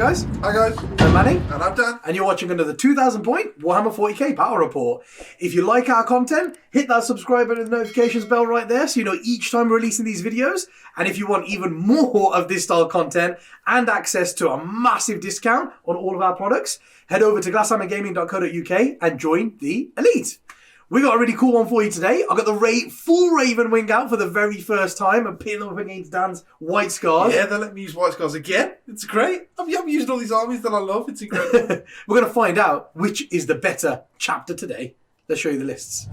guys. Hi guys. I'm Manny. And I'm Dan. And you're watching another 2,000 point Warhammer 40k Battle Report. If you like our content, hit that subscribe button and notifications bell right there so you know each time we're releasing these videos. And if you want even more of this style content and access to a massive discount on all of our products, head over to glasshammergaming.co.uk and join the elite. We got a really cool one for you today. I got the full Ravenwing out for the very first time and pitting them up against Dan's White Scars. Yeah, they let me use White Scars again. It's great. I've used all these armies that I love. It's incredible. We're going to find out which is the better chapter today. Let's show you the lists.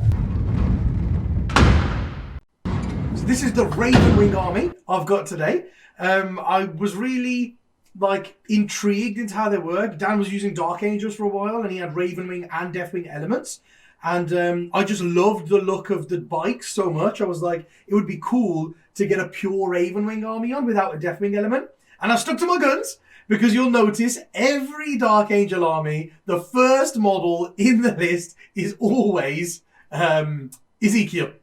So this is the Ravenwing Army I've got today. I was really intrigued into how they work. Dan was using Dark Angels for a while and he had Ravenwing and Deathwing elements. And I just loved the look of the bikes so much. I was like, it would be cool to get a pure Ravenwing army on without a Deathwing element. And I stuck to my guns because you'll notice every Dark Angel army, the first model in the list is always Ezekiel.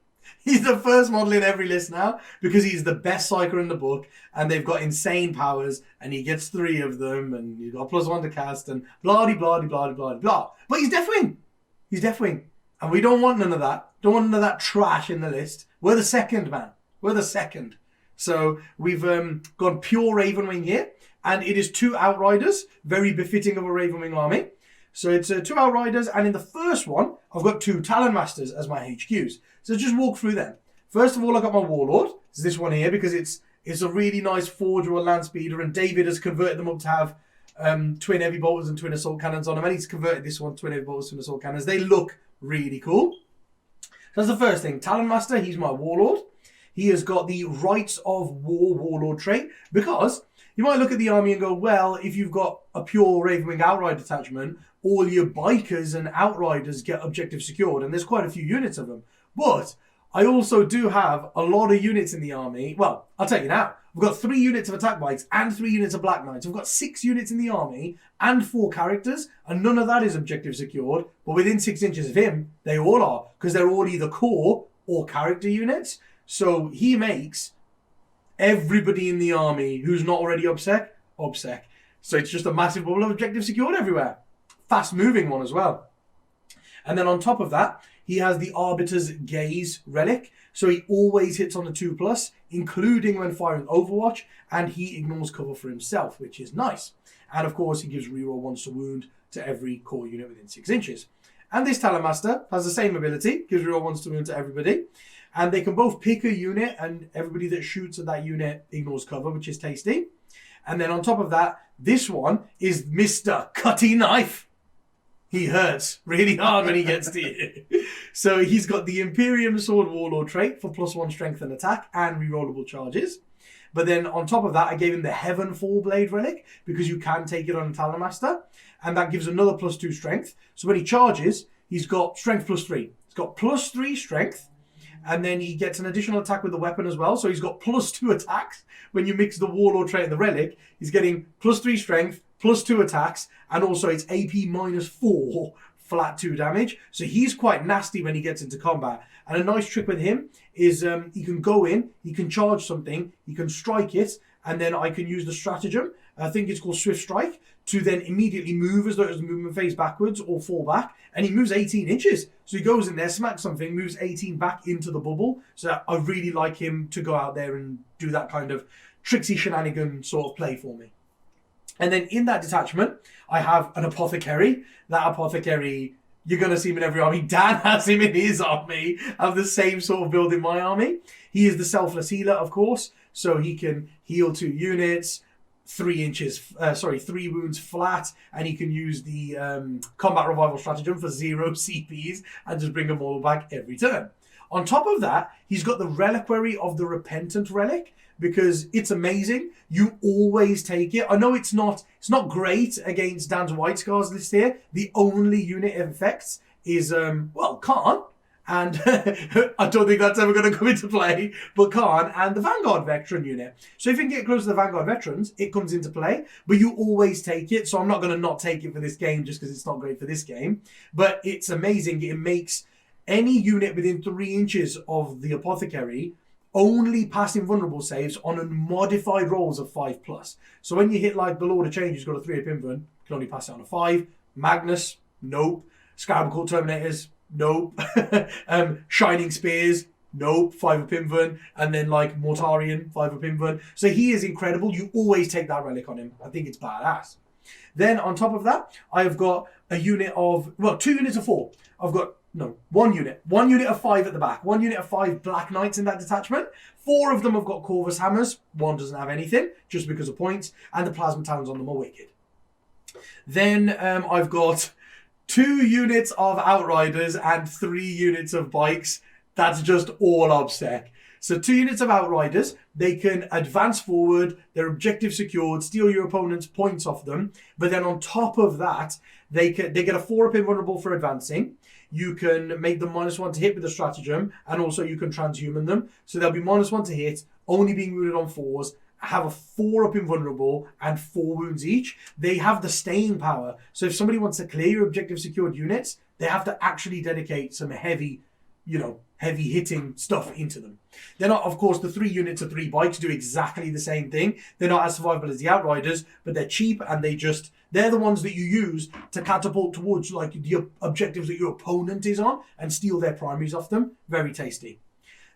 He's the first model in every list now because he's the best psyker in the book and they've got insane powers and he gets 3 of them and you've got +1 to cast and blah-de-blah-de-blah-de-blah-de-blah. But he's Deathwing. He's Deathwing. And we don't want none of that. Don't want none of that trash in the list. We're the second, man. We're the second. So we've gone pure Ravenwing here. And it is 2 Outriders, very befitting of a Ravenwing army. So it's 2 Outriders. And in the first one, I've got 2 Talon Masters as my HQs. So just walk through them. First of all, I've got my Warlord. It's this one here because it's a really nice Forge or a Land Speeder. And David has converted them up to have twin heavy bolters and twin assault cannons on them. And he's converted this one twin heavy bolters, twin assault cannons. They look really cool. So that's the first thing. Talon Master, he's my Warlord. He has got the Rights of War Warlord trait because you might look at the army and go, well, if you've got a pure Ravenwing Outrider detachment, all your bikers and Outriders get objective secured, and there's quite a few units of them. But I also do have a lot of units in the army. Well, I'll tell you now. We've got 3 units of attack bikes and 3 units of Black Knights. We've got 6 units in the army and 4 characters, and none of that is objective secured. But within 6 inches of him, they all are, because they're all either core or character units. So he makes everybody in the army who's not already obsec. So it's just a massive bubble of objective secured everywhere. Fast moving one as well. And then on top of that, he has the Arbiter's Gaze relic. So he always hits on the 2+, including when firing Overwatch, and he ignores cover for himself, which is nice. And of course, he gives reroll 1 to wound to every core unit within 6 inches. And this Talon Master has the same ability, gives reroll 1 to wound to everybody. And they can both pick a unit, and everybody that shoots at that unit ignores cover, which is tasty. And then on top of that, this one is Mr. Cutty Knife. He hurts really hard when he gets to you. So he's got the Imperium Sword Warlord trait for +1 strength and attack and rerollable charges. But then on top of that, I gave him the Heavenfall Blade relic because you can take it on a Talon Master. And that gives another +2 strength. So when he charges, he's got strength +3. He's got +3 strength. And then he gets an additional attack with the weapon as well. So he's got +2 attacks. When you mix the Warlord trait and the relic, he's getting +3 strength, +2 attacks, and also it's AP -4 flat 2 damage. So he's quite nasty when he gets into combat. And a nice trick with him is he can go in, he can charge something, he can strike it, and then I can use the stratagem, I think it's called Swift Strike, to then immediately move as though it was a movement phase backwards or fall back. And he moves 18 inches. So he goes in there, smacks something, moves 18 back into the bubble. So I really like him to go out there and do that kind of tricksy shenanigan sort of play for me. And then in that detachment, I have an Apothecary. That Apothecary, you're going to see him in every army. Dan has him in his army. I have the same sort of build in my army. He is the Selfless Healer, of course. So he can heal 2 units, 3 wounds flat. And he can use the Combat Revival Stratagem for 0 CPs and just bring them all back every turn. On top of that, he's got the Reliquary of the Repentant Relic, because it's amazing. You always take it. I know it's not great against Dan's White Scars list here. The only unit it affects is, Khan. And I don't think that's ever going to come into play, but Khan and the Vanguard Veteran unit. So if you can get close to the Vanguard Veterans, it comes into play, but you always take it. So I'm not going to not take it for this game just because it's not great for this game. But it's amazing. It makes any unit within 3 inches of the Apothecary only pass invulnerable saves on unmodified rolls of 5+. So when you hit like the Lord of Change, who's got a 3 up invuln, you can only pass it on a 5. Magnus, nope. Scarab Cult Terminators, nope. Shining Spears, nope. 5 up invuln. And then like Mortarion, 5 up invuln. So he is incredible. You always take that relic on him. I think it's badass. Then on top of that, I've got a unit of, well, 2 units of 4. I've got, no, 1 unit. 1 unit of 5 at the back. 1 unit of 5 Black Knights in that detachment. 4 of them have got Corvus Hammers. 1 doesn't have anything, just because of points. And the Plasma Talons on them are wicked. Then I've got 2 units of Outriders and 3 units of Bikes. That's just all obsec. So 2 units of Outriders, they can advance forward, their objective secured, steal your opponent's points off them. But then on top of that, they get a 4 up invulnerable for advancing. You can make them -1 to hit with a stratagem, and also you can transhuman them. So they'll be -1 to hit, only being wounded on 4s, have a 4 up invulnerable and 4 wounds each. They have the staying power. So if somebody wants to clear your objective secured units, they have to actually dedicate some heavy hitting stuff into them. They're not, of course, the 3 units of 3 Bikes do exactly the same thing. They're not as survivable as the Outriders, but they're cheap, and they're the ones that you use to catapult towards like the objectives that your opponent is on and steal their primaries off them. Very tasty.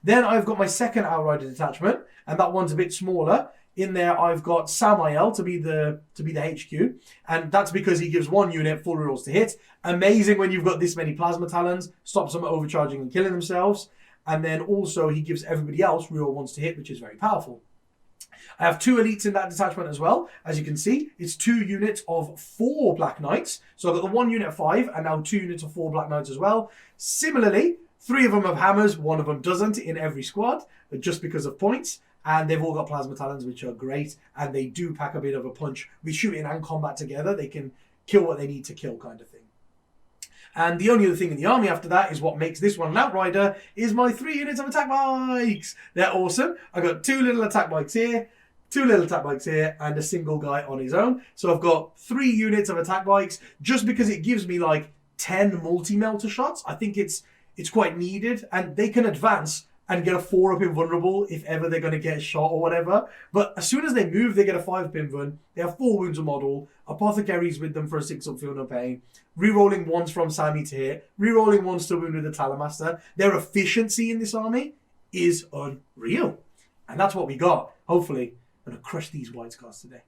Then I've got my second Outrider detachment, and that one's a bit smaller. In there, I've got Sammael to be the HQ, and that's because he gives 1 unit full rerolls to hit. Amazing when you've got this many Plasma Talons, stops them overcharging and killing themselves. And then also he gives everybody else reroll 1s to hit, which is very powerful. I have 2 elites in that detachment as well. As you can see, it's 2 units of 4 Black Knights. So I've got the 1 unit of 5 and now 2 units of 4 Black Knights as well. Similarly, 3 of them have hammers, 1 of them doesn't in every squad, just because of points. And they've all got Plasma Talons, which are great. And they do pack a bit of a punch. With shooting and combat together, they can kill what they need to kill, kind of thing. And the only other thing in the army after that is what makes this one an Outrider, is my 3 units of attack bikes. They're awesome. I've got 2 little attack bikes here, 2 little attack bikes here, and a single guy on his own. So I've got 3 units of attack bikes, just because it gives me like 10 multi-melter shots. I think it's quite needed, and they can advance and get a 4 up invulnerable if ever they're going to get shot or whatever. But as soon as they move, they get a 5 up invuln. They have 4 wounds a model. Apothecaries with them for a 6 up feel no pain. Rerolling 1s from Sammy to hit. Rerolling 1s to wound with the Talonmaster. Their efficiency in this army is unreal. And that's what we got. Hopefully, I'm going to crush these White Scars today.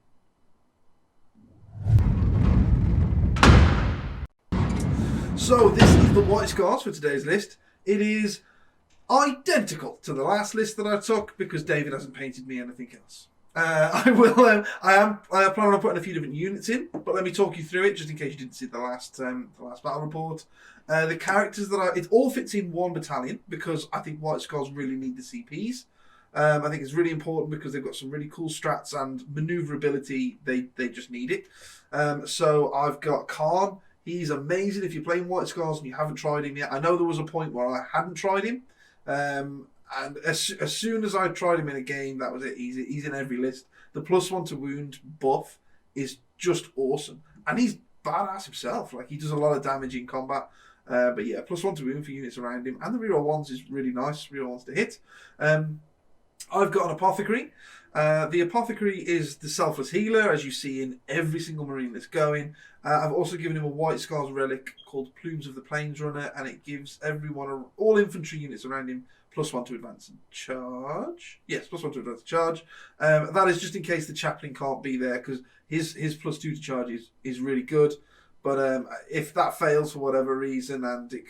So this is the White Scars for today's list. It is identical to the last list that I took because David hasn't painted me anything else. I plan on putting a few different units in, but let me talk you through it just in case you didn't see the last battle report. The characters it all fits in 1 battalion because I think White Scars really need the CPs. I think it's really important because they've got some really cool strats and maneuverability. They just need it. So I've got Khan. He's amazing if you're playing White Scars and you haven't tried him yet. I know there was a point where I hadn't tried him. And as soon as I tried him in a game, that was it. He's in every list. The +1 to wound buff is just awesome. And he's badass himself. Like, he does a lot of damage in combat. But yeah, +1 to wound for units around him. And the reroll 1s is really nice. Reroll 1s to hit. I've got an Apothecary. The Apothecary is the selfless healer, as you see in every single Marine that's going. I've also given him a White Scars relic called Plumes of the Plains Runner, and it gives all infantry units around him +1 to advance and charge. Yes, +1 to advance and charge. That is just in case the chaplain can't be there, because his +2 to charge is really good. But if that fails for whatever reason, and it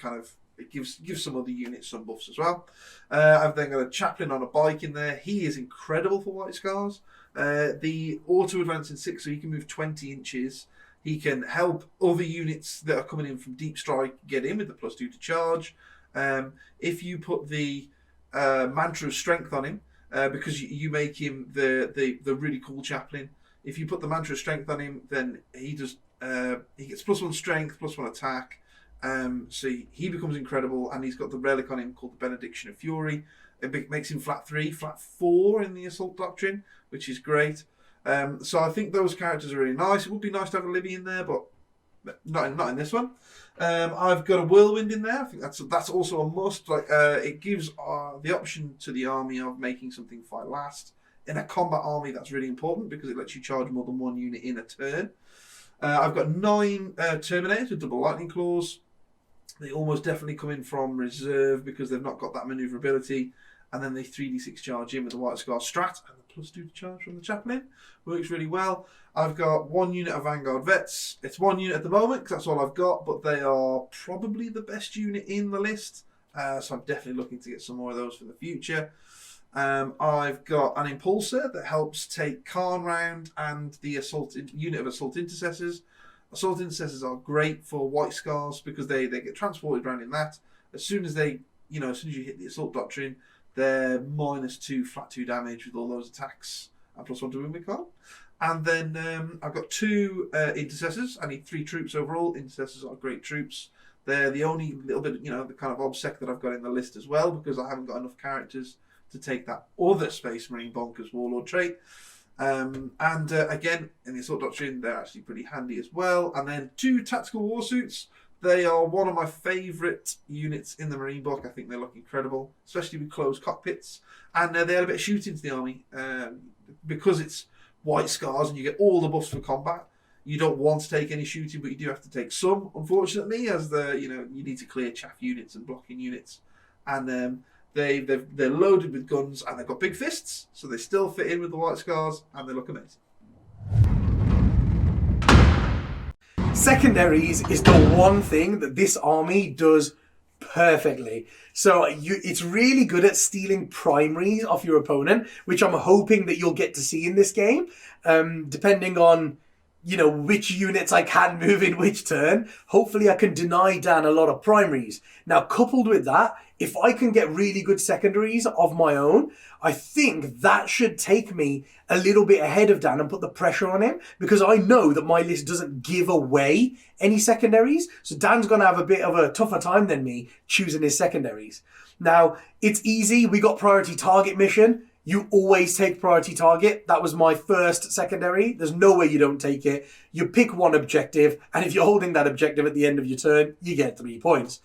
gives some other units some buffs as well. I've then got a chaplain on a bike in there. He is incredible for White Scars. The auto advance in 6, so he can move 20 inches. He can help other units that are coming in from deep strike get in with the +2 to charge. If you put the mantra of strength on him, because you make him the really cool chaplain. If you put the mantra of strength on him, then he gets +1 strength, +1 attack. So he becomes incredible, and he's got the relic on him called the Benediction of Fury. It makes him flat 3, flat 4 in the Assault Doctrine, which is great. So I think those characters are really nice. It would be nice to have a Libby in there, but Not in this one. I've got a whirlwind in there. I think that's also a must. Like it gives the option to the army of making something fight last. In a combat army, that's really important because it lets you charge more than one unit in a turn. I've got 9 Terminators with double lightning claws. They almost definitely come in from reserve because they've not got that maneuverability. And then they 3d6 charge in with the White Scar strat and the +2 to charge from the Chaplain. Works really well. I've got 1 unit of Vanguard Vets. It's 1 unit at the moment because that's all I've got, but they are probably the best unit in the list. So I'm definitely looking to get some more of those for the future. I've got an Impulsor that helps take Khan round and the unit of Assault Intercessors. Assault Intercessors are great for White Scars because they get transported around in that. As soon as you hit the Assault Doctrine, they're -2 flat 2 damage with all those attacks and +1 to win with Khan. And then I've got 2 Intercessors. I need 3 troops overall. Intercessors are great troops. They're the only little bit, the kind of obsec that I've got in the list as well because I haven't got enough characters to take that other Space Marine Bonkers Warlord trait. Again, in the Assault Doctrine, they're actually pretty handy as well. And then 2 Tactical Warsuits. They are one of my favourite units in the Marine book. I think they look incredible, especially with closed cockpits. And they add a bit of shooting to the army. Because it's White Scars and you get all the buffs for combat, you don't want to take any shooting, but you do have to take some, unfortunately, as you need to clear chaff units and blocking units. And they're loaded with guns and they've got big fists, so they still fit in with the White Scars and they look amazing. Secondaries is the one thing that this army does perfectly. So it's really good at stealing primaries off your opponent, which I'm hoping that you'll get to see in this game, depending on which units I can move in which turn. Hopefully I can deny Dan a lot of primaries. Now, coupled with that, if I can get really good secondaries of my own, I think that should take me a little bit ahead of Dan and put the pressure on him because I know that my list doesn't give away any secondaries. So Dan's going to have a bit of a tougher time than me choosing his secondaries. Now, it's easy. We got priority target mission. You always take priority target. That was my first secondary. There's no way you don't take it. You pick one objective, and if you're holding that objective at the end of your turn, you get 3 points.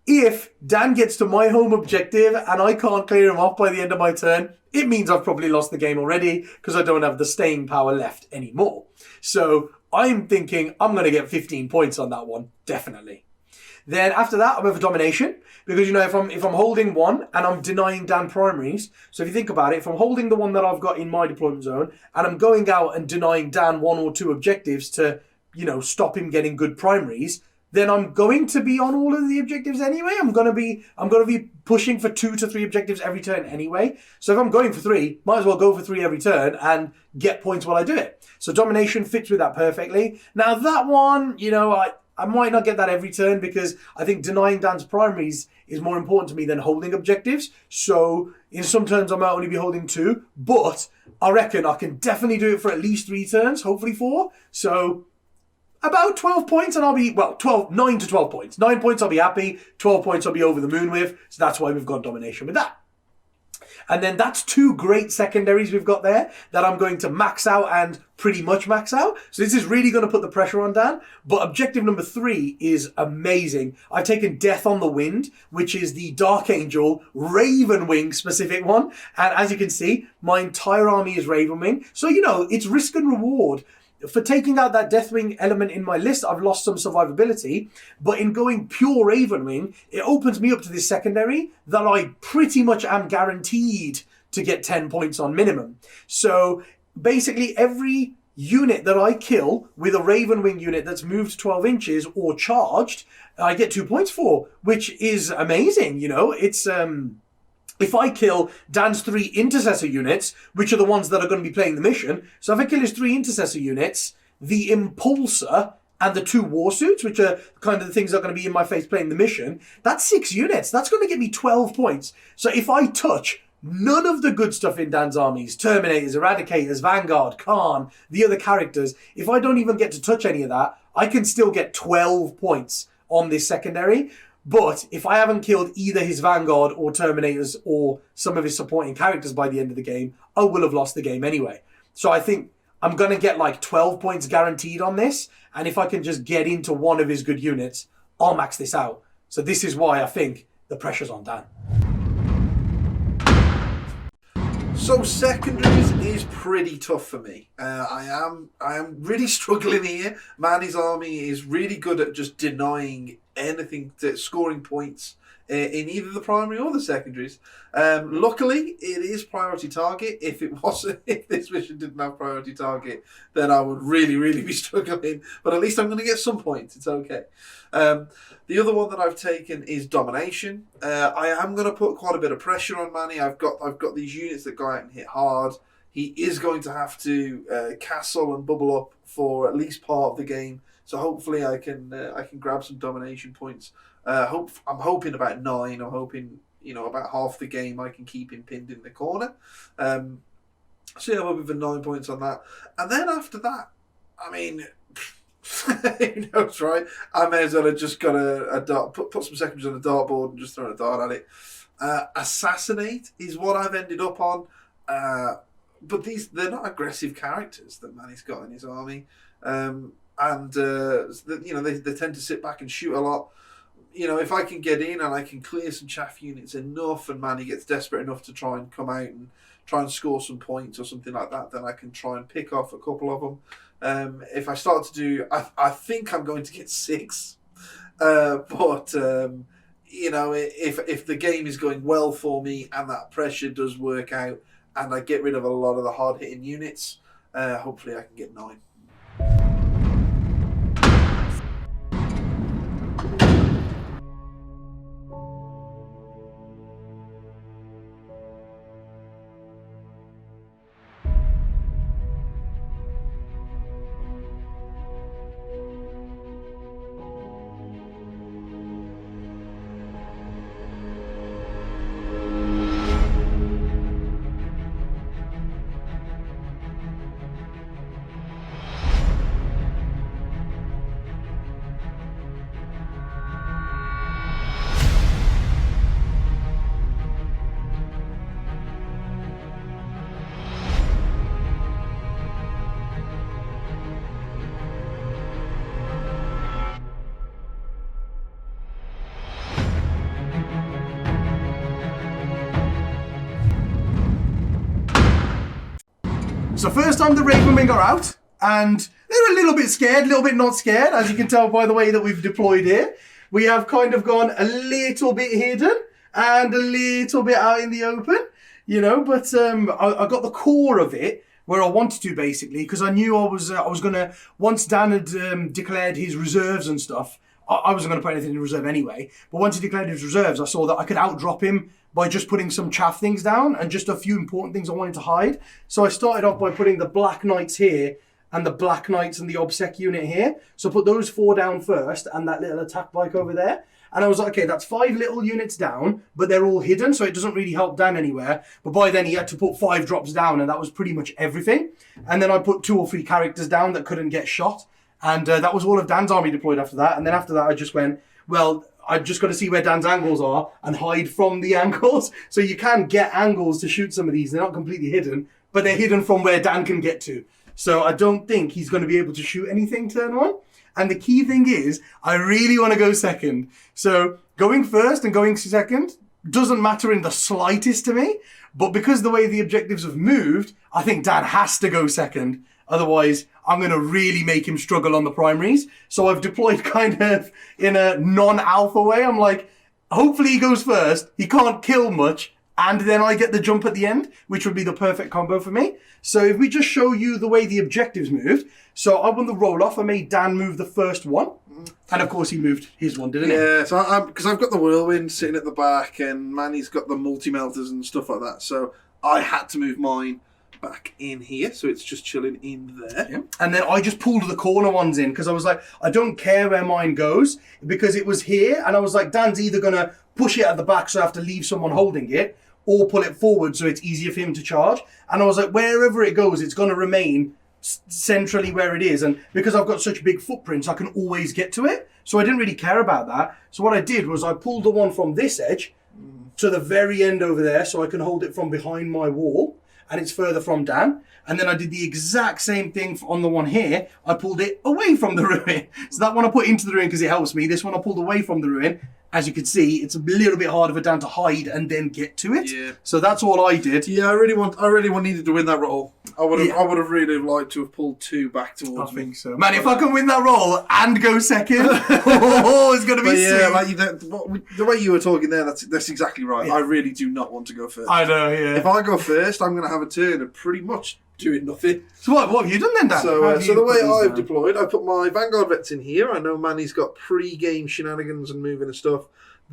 If Dan gets to my home objective and I can't clear him off by the end of my turn, it means I've probably lost the game already because I don't have the staying power left anymore. So I'm thinking I'm going to get 15 points on that one, definitely. Then after that, I'm over domination because, if I'm holding one and I'm denying Dan primaries, so if you think about it, if I'm holding the one that I've got in my deployment zone and I'm going out and denying Dan 1 or 2 objectives to, stop him getting good primaries, then I'm going to be on all of the objectives anyway. I'm going to be pushing for 2 to 3 objectives every turn anyway. So if I'm going for 3, might as well go for 3 every turn and get points while I do it. So domination fits with that perfectly. Now that one, I might not get that every turn because I think denying Dan's primaries is more important to me than holding objectives. So in some turns I might only be holding 2, but I reckon I can definitely do it for at least 3 turns, hopefully 4. So about 12 points and I'll be, 9 to 12 points. 9 points I'll be happy, 12 points I'll be over the moon with. So that's why we've got domination with that. And then that's 2 great secondaries we've got there that I'm going to max out and pretty much max out. So this is really going to put the pressure on Dan. But objective number 3 is amazing. I've taken Death on the Wind, which is the Dark Angel Ravenwing specific one. And as you can see, my entire army is Ravenwing. So, it's risk and reward. For taking out that Deathwing element in my list, I've lost some survivability. But in going pure Ravenwing, it opens me up to this secondary that I pretty much am guaranteed to get 10 points on minimum. So basically every unit that I kill with a Ravenwing unit that's moved 12 inches or charged, I get 2 points for, which is amazing. It's... If I kill Dan's 3 intercessor units, which are the ones that are going to be playing the mission, so if I kill his 3 intercessor units, the Impulsor and the 2 warsuits, which are kind of the things that are going to be in my face playing the mission, that's 6 units. That's going to get me 12 points. So if I touch none of the good stuff in Dan's armies, Terminators, Eradicators, Vanguard, Khan, the other characters, if I don't even get to touch any of that, I can still get 12 points on this secondary. But if I haven't killed either his Vanguard or Terminators or some of his supporting characters by the end of the game, I will have lost the game anyway. So I think I'm going to get like 12 points guaranteed on this. And if I can just get into one of his good units, I'll max this out. So this is why I think the pressure's on Dan. So Secondaries is pretty tough for me. I am really struggling here. Manny's army is really good at just denying anything to scoring points in either the primary or the secondaries. Luckily, it is priority target. If it wasn't, if this mission didn't have priority target, then I would really be struggling. But at least I'm going to get some points. It's okay. The other one that I've taken is domination. I am going to put quite a bit of pressure on Manny. I've got these units that go out and hit hard. He is going to have to castle and bubble up for at least part of the game. So hopefully I can grab some domination points. I'm hoping about 9. I'm hoping about half the game I can keep him pinned in the corner. So yeah, I'm hoping for 9 points on that. And then after that, I mean, who knows, right? I may as well have just got a dart, put some secondaries on a dartboard and just throw a dart at it. Assassinate is what I've ended up on. But they're not aggressive characters that Manny's got in his army. They tend to sit back and shoot a lot. If I can get in and I can clear some chaff units enough and Manny gets desperate enough to try and come out and try and score some points or something like that, then I can try and pick off a couple of them. If I start to do, I think I'm going to get 6. If the game is going well for me and that pressure does work out and I get rid of a lot of the hard-hitting units, hopefully I can get 9. So first time the Ravenwing are out, and they're a little bit scared, a little bit not scared, as you can tell by the way that we've deployed here. We have kind of gone a little bit hidden and a little bit out in the open, but I got the core of it where I wanted to, basically, because I knew I was going to, once Dan had declared his reserves and stuff, I wasn't going to put anything in reserve anyway, but once he declared his reserves, I saw that I could outdrop him by just putting some chaff things down and just a few important things I wanted to hide. So I started off by putting the Black Knights here and the Black Knights and the OBSEC unit here. So I put those 4 down first and that little attack bike over there. And I was like, okay, that's 5 little units down, but they're all hidden, so it doesn't really help Dan anywhere. But by then he had to put 5 drops down, and that was pretty much everything. And then I put 2 or 3 characters down that couldn't get shot. And that was all of Dan's army deployed after that. And then after that, I just went, well, I've just got to see where Dan's angles are and hide from the angles. So you can get angles to shoot some of these. They're not completely hidden, but they're hidden from where Dan can get to. So I don't think he's going to be able to shoot anything turn 1. And the key thing is, I really want to go second. So going first and going second doesn't matter in the slightest to me. But because the way the objectives have moved, I think Dan has to go second. Otherwise, I'm going to really make him struggle on the primaries. So I've deployed kind of in a non-alpha way. I'm like, hopefully he goes first. He can't kill much. And then I get the jump at the end, which would be the perfect combo for me. So if we just show you the way the objectives moved. So I won the roll-off. I made Dan move the first one. And of course he moved his one, didn't he? Yeah, so because I've got the Whirlwind sitting at the back and Manny's got the multi-melters and stuff like that. So I had to move mine back in here, so it's just chilling in there. Yeah. And then I just pulled the corner ones in because I was like, I don't care where mine goes because it was here. And I was like, Dan's either going to push it at the back so I have to leave someone holding it or pull it forward so it's easier for him to charge. And I was like, wherever it goes, it's going to remain centrally where it is. And because I've got such big footprints, I can always get to it. So I didn't really care about that. So what I did was I pulled the one from this edge to the very end over there so I can hold it from behind my wall. and it's further from Dan. And then I did the exact same thing on the one here. I pulled it away from the ruin. So that one I put into the ruin because it helps me. This one I pulled away from the ruin. As you can see, it's a little bit harder for Dan to hide and then get to it. Yeah. So that's all I did. Yeah, I really needed to win that roll. I would have really liked to have pulled 2 back towards me. I think so. Man, if I can win that roll and go second, it's going to be sick. The way you were talking there, that's exactly right. Yeah. I really do not want to go first. I know, yeah. If I go first, I'm going to have a turn of pretty much doing nothing. So what have you done then, Dan? So the way I've deployed, I put my Vanguard vets in here. I know Manny's got pre-game shenanigans and moving and stuff.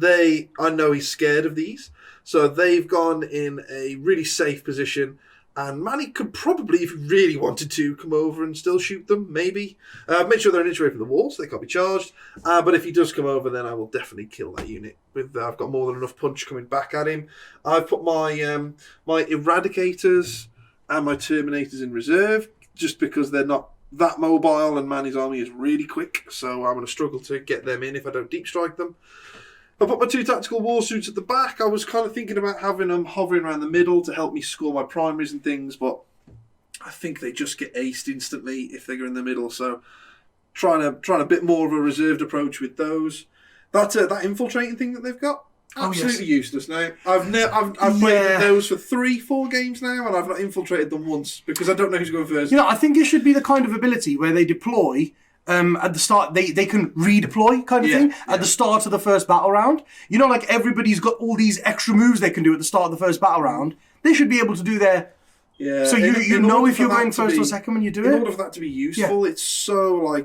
I know he's scared of these. So they've gone in a really safe position. And Manny could probably, if he really wanted to, come over and still shoot them, maybe. Make sure they're an inch away from the wall so they can't be charged. But if he does come over, then I will definitely kill that unit. I've got more than enough punch coming back at him. I've put my my Eradicators and my Terminators in reserve, just because they're not that mobile and Manny's army is really quick. So I'm going to struggle to get them in if I don't deep strike them. I put my 2 tactical war suits at the back. I was kind of thinking about having them hovering around the middle to help me score my primaries and things, but I think they just get aced instantly if they go in the middle. So trying a bit more of a reserved approach with those. That infiltrating thing that they've got, absolutely useless now. I've played those for 3-4 games now, and I've not infiltrated them once because I don't know who's going first. You know, I think it should be the kind of ability where they deploy. At the start, they can redeploy kind of thing at the start of the first battle round. You know, like everybody's got all these extra moves they can do at the start of the first battle round. They should be able to do their... Yeah. So you know if you're going first or second when you do it? In order for that to be useful, it's so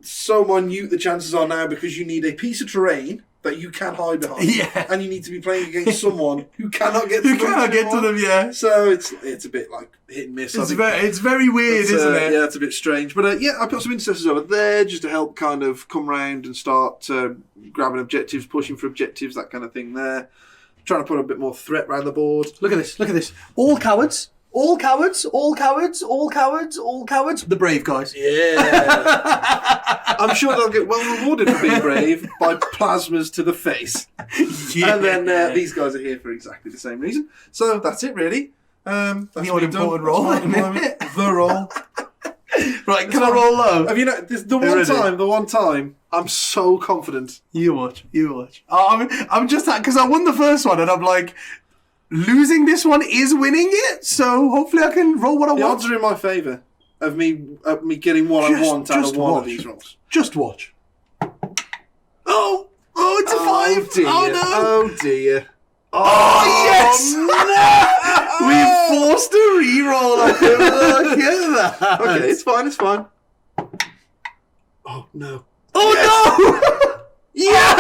so minute the chances are now because you need a piece of terrain that you can hide behind. Yeah. And you need to be playing against someone who cannot get to them. Who cannot get to them, yeah. So it's a bit like hit and miss. It's very weird, isn't it? Yeah, it's a bit strange. But I put some intercessors over there just to help kind of come round and start grabbing objectives, pushing for objectives, that kind of thing there. Trying to put a bit more threat around the board. Look at this. All cowards. All cowards, all cowards, all cowards, all cowards. The brave guys. Yeah. I'm sure they'll get well rewarded for being brave by plasmas to the face. Yeah. And then these guys are here for exactly the same reason. So that's it, really. That's the all important roll. The roll. Right, can I roll low? Have you know the one time I'm so confident. You watch. I'm just because I won the first one and I'm like, losing this one is winning it, so hopefully I can roll what I want. The odds are in my favour of me getting what I want out of one of these rolls. Just watch. Oh, it's a 5. Dear. Oh no. Oh dear. Oh yes! No! We forced a reroll. Look at that. Okay, it's fine. Oh no. Oh no! Yes!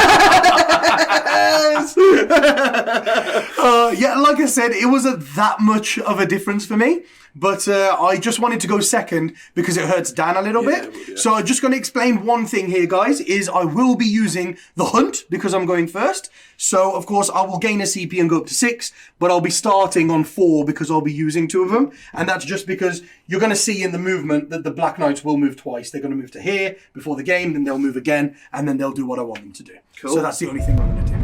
Like I said, it wasn't that much of a difference for me, but I just wanted to go second because it hurts Dan a little bit. Would, yeah. So I'm just going to explain one thing here, guys, is I will be using the hunt because I'm going first. So, of course, I will gain a CP and go up to 6, but I'll be starting on 4 because I'll be using 2 of them. And that's just because you're going to see in the movement that the Black Knights will move twice. They're going to move to here before the game, then they'll move again, and then they'll do what I want them to do. Cool. So that's the only thing I'm going to do.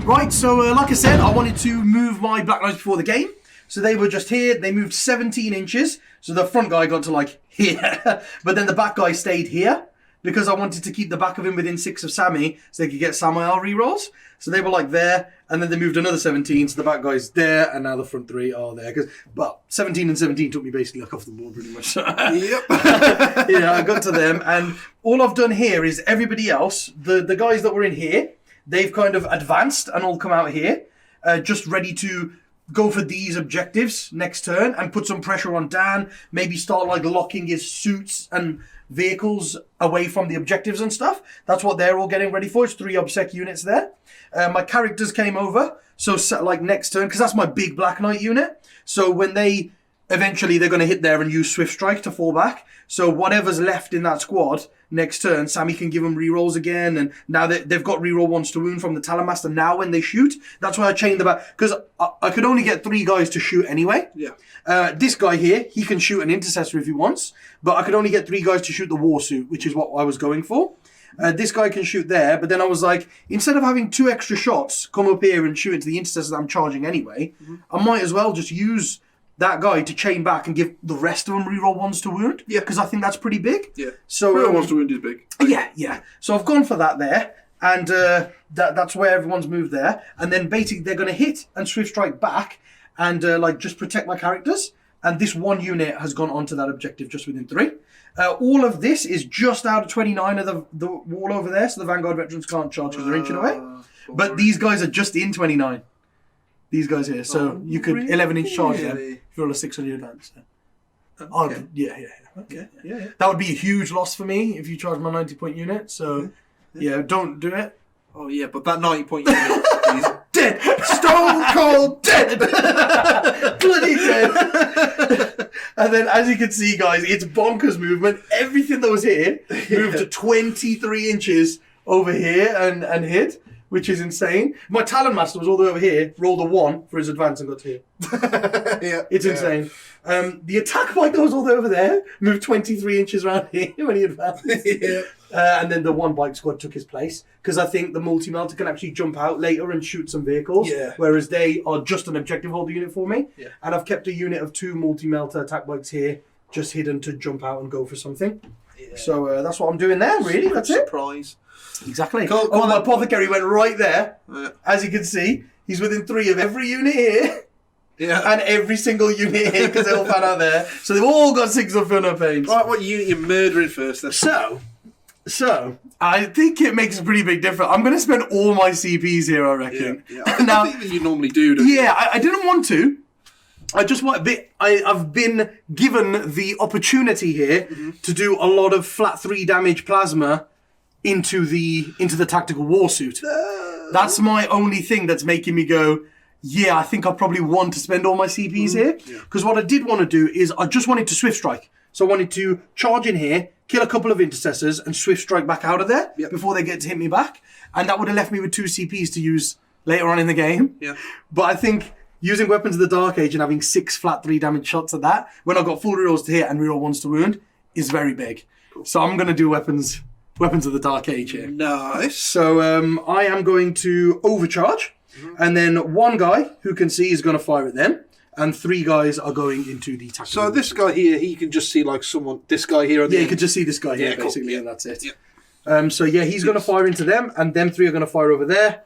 Right, so like I said, I wanted to move my Black Knights before the game. So they were just here. They moved 17 inches. So the front guy got to like here. But then the back guy stayed here because I wanted to keep the back of him within 6 of Sammy so they could get Sammael rerolls. So they were like there. And then they moved another 17. So the back guy's there. And now the front 3 are there. Well, 17 and 17 took me basically like off the board pretty much. Yep. Yeah, I got to them. And all I've done here is everybody else, the guys that were in here, they've kind of advanced and all come out here, just ready to go for these objectives next turn and put some pressure on Dan, maybe start like locking his suits and vehicles away from the objectives and stuff. That's what they're all getting ready for. It's 3 obsec units there. My characters came over, so like next turn, because that's my big Black Knight unit. So when they eventually they're going to hit there and use Swift Strike to fall back. So whatever's left in that squad next turn, Sammy can give them rerolls again. And now they've got reroll 1s to wound from the Talonmaster now when they shoot. That's why I chained them back. Because I could only get 3 guys to shoot anyway. Yeah. This guy here, he can shoot an Intercessor if he wants. But I could only get 3 guys to shoot the Warsuit, which is what I was going for. This guy can shoot there. But then I was like, instead of having 2 extra shots come up here and shoot into the Intercessor that I'm charging anyway, I might as well just use that guy to chain back and give the rest of them reroll 1s to wound. Yeah. Because I think that's pretty big. Yeah. So reroll 1s to wound is big. Yeah. So I've gone for that there. And that's where everyone's moved there. And then basically they're going to hit and Swift Strike back and like just protect my characters. And this 1 unit has gone onto that objective just within 3. All of this is just out of 29 of the wall over there. So the Vanguard veterans can't charge because they're inching away. But these guys are just in 29. These guys here. So you could 11-inch charge them if you roll a 600 advance. Okay. Yeah. Okay. Yeah. That would be a huge loss for me if you charge my 90-point unit. So, yeah, don't do it. Oh, yeah, but that 90-point unit is dead. Stone cold dead. Bloody dead. And then, as you can see, guys, it's bonkers movement. Everything that was here moved to 23 inches over here and hit, which is insane. My Talonmaster was all the way over here, rolled a 1 for his advance and got to here. Yeah. It's insane. The attack bike that was all the way over there moved 23 inches around here when he advanced. Yeah. And then the 1 bike squad took his place because I think the multi-melter can actually jump out later and shoot some vehicles, whereas they are just an objective holder unit for me. Yeah. And I've kept a unit of 2 multi-melter attack bikes here just hidden to jump out and go for something. Yeah. So that's what I'm doing there, really. That's it. Surprise. Exactly. Cool. My apothecary went right there. Yeah. As you can see, he's within 3 of every unit here. Yeah. And every single unit here because they all found out there. So they've all got 6 of Inferno Pains. Right, what unit you're murdering first then? So, I think it makes a pretty big difference. I'm going to spend all my CPs here, I reckon. Yeah. I think that you normally do, don't you? Yeah, I didn't want to. I just want a bit. I've been given the opportunity here to do a lot of flat 3 damage plasma into the tactical warsuit. That's my only thing that's making me go, yeah, I think I probably want to spend all my CPs here. Because what I did want to do is I just wanted to Swift Strike. So I wanted to charge in here, kill a couple of Intercessors, and Swift Strike back out of there before they get to hit me back. And that would have left me with 2 CPs to use later on in the game. Yeah. But I think using Weapons of the Dark Age and having 6 flat 3 damage shots at that, when I've got full rerolls to hit and reroll 1s to wound, is very big. Cool. So I'm going to do Weapons of the Dark Age here. Nice. So I am going to overcharge, and then 1 guy who can see is going to fire at them, and 3 guys are going into the tactical. So this guy here, he can just see like this guy here. You can just see this guy here, cool. basically, and that's it. Yeah. So he's going to fire into them, and them 3 are going to fire over there,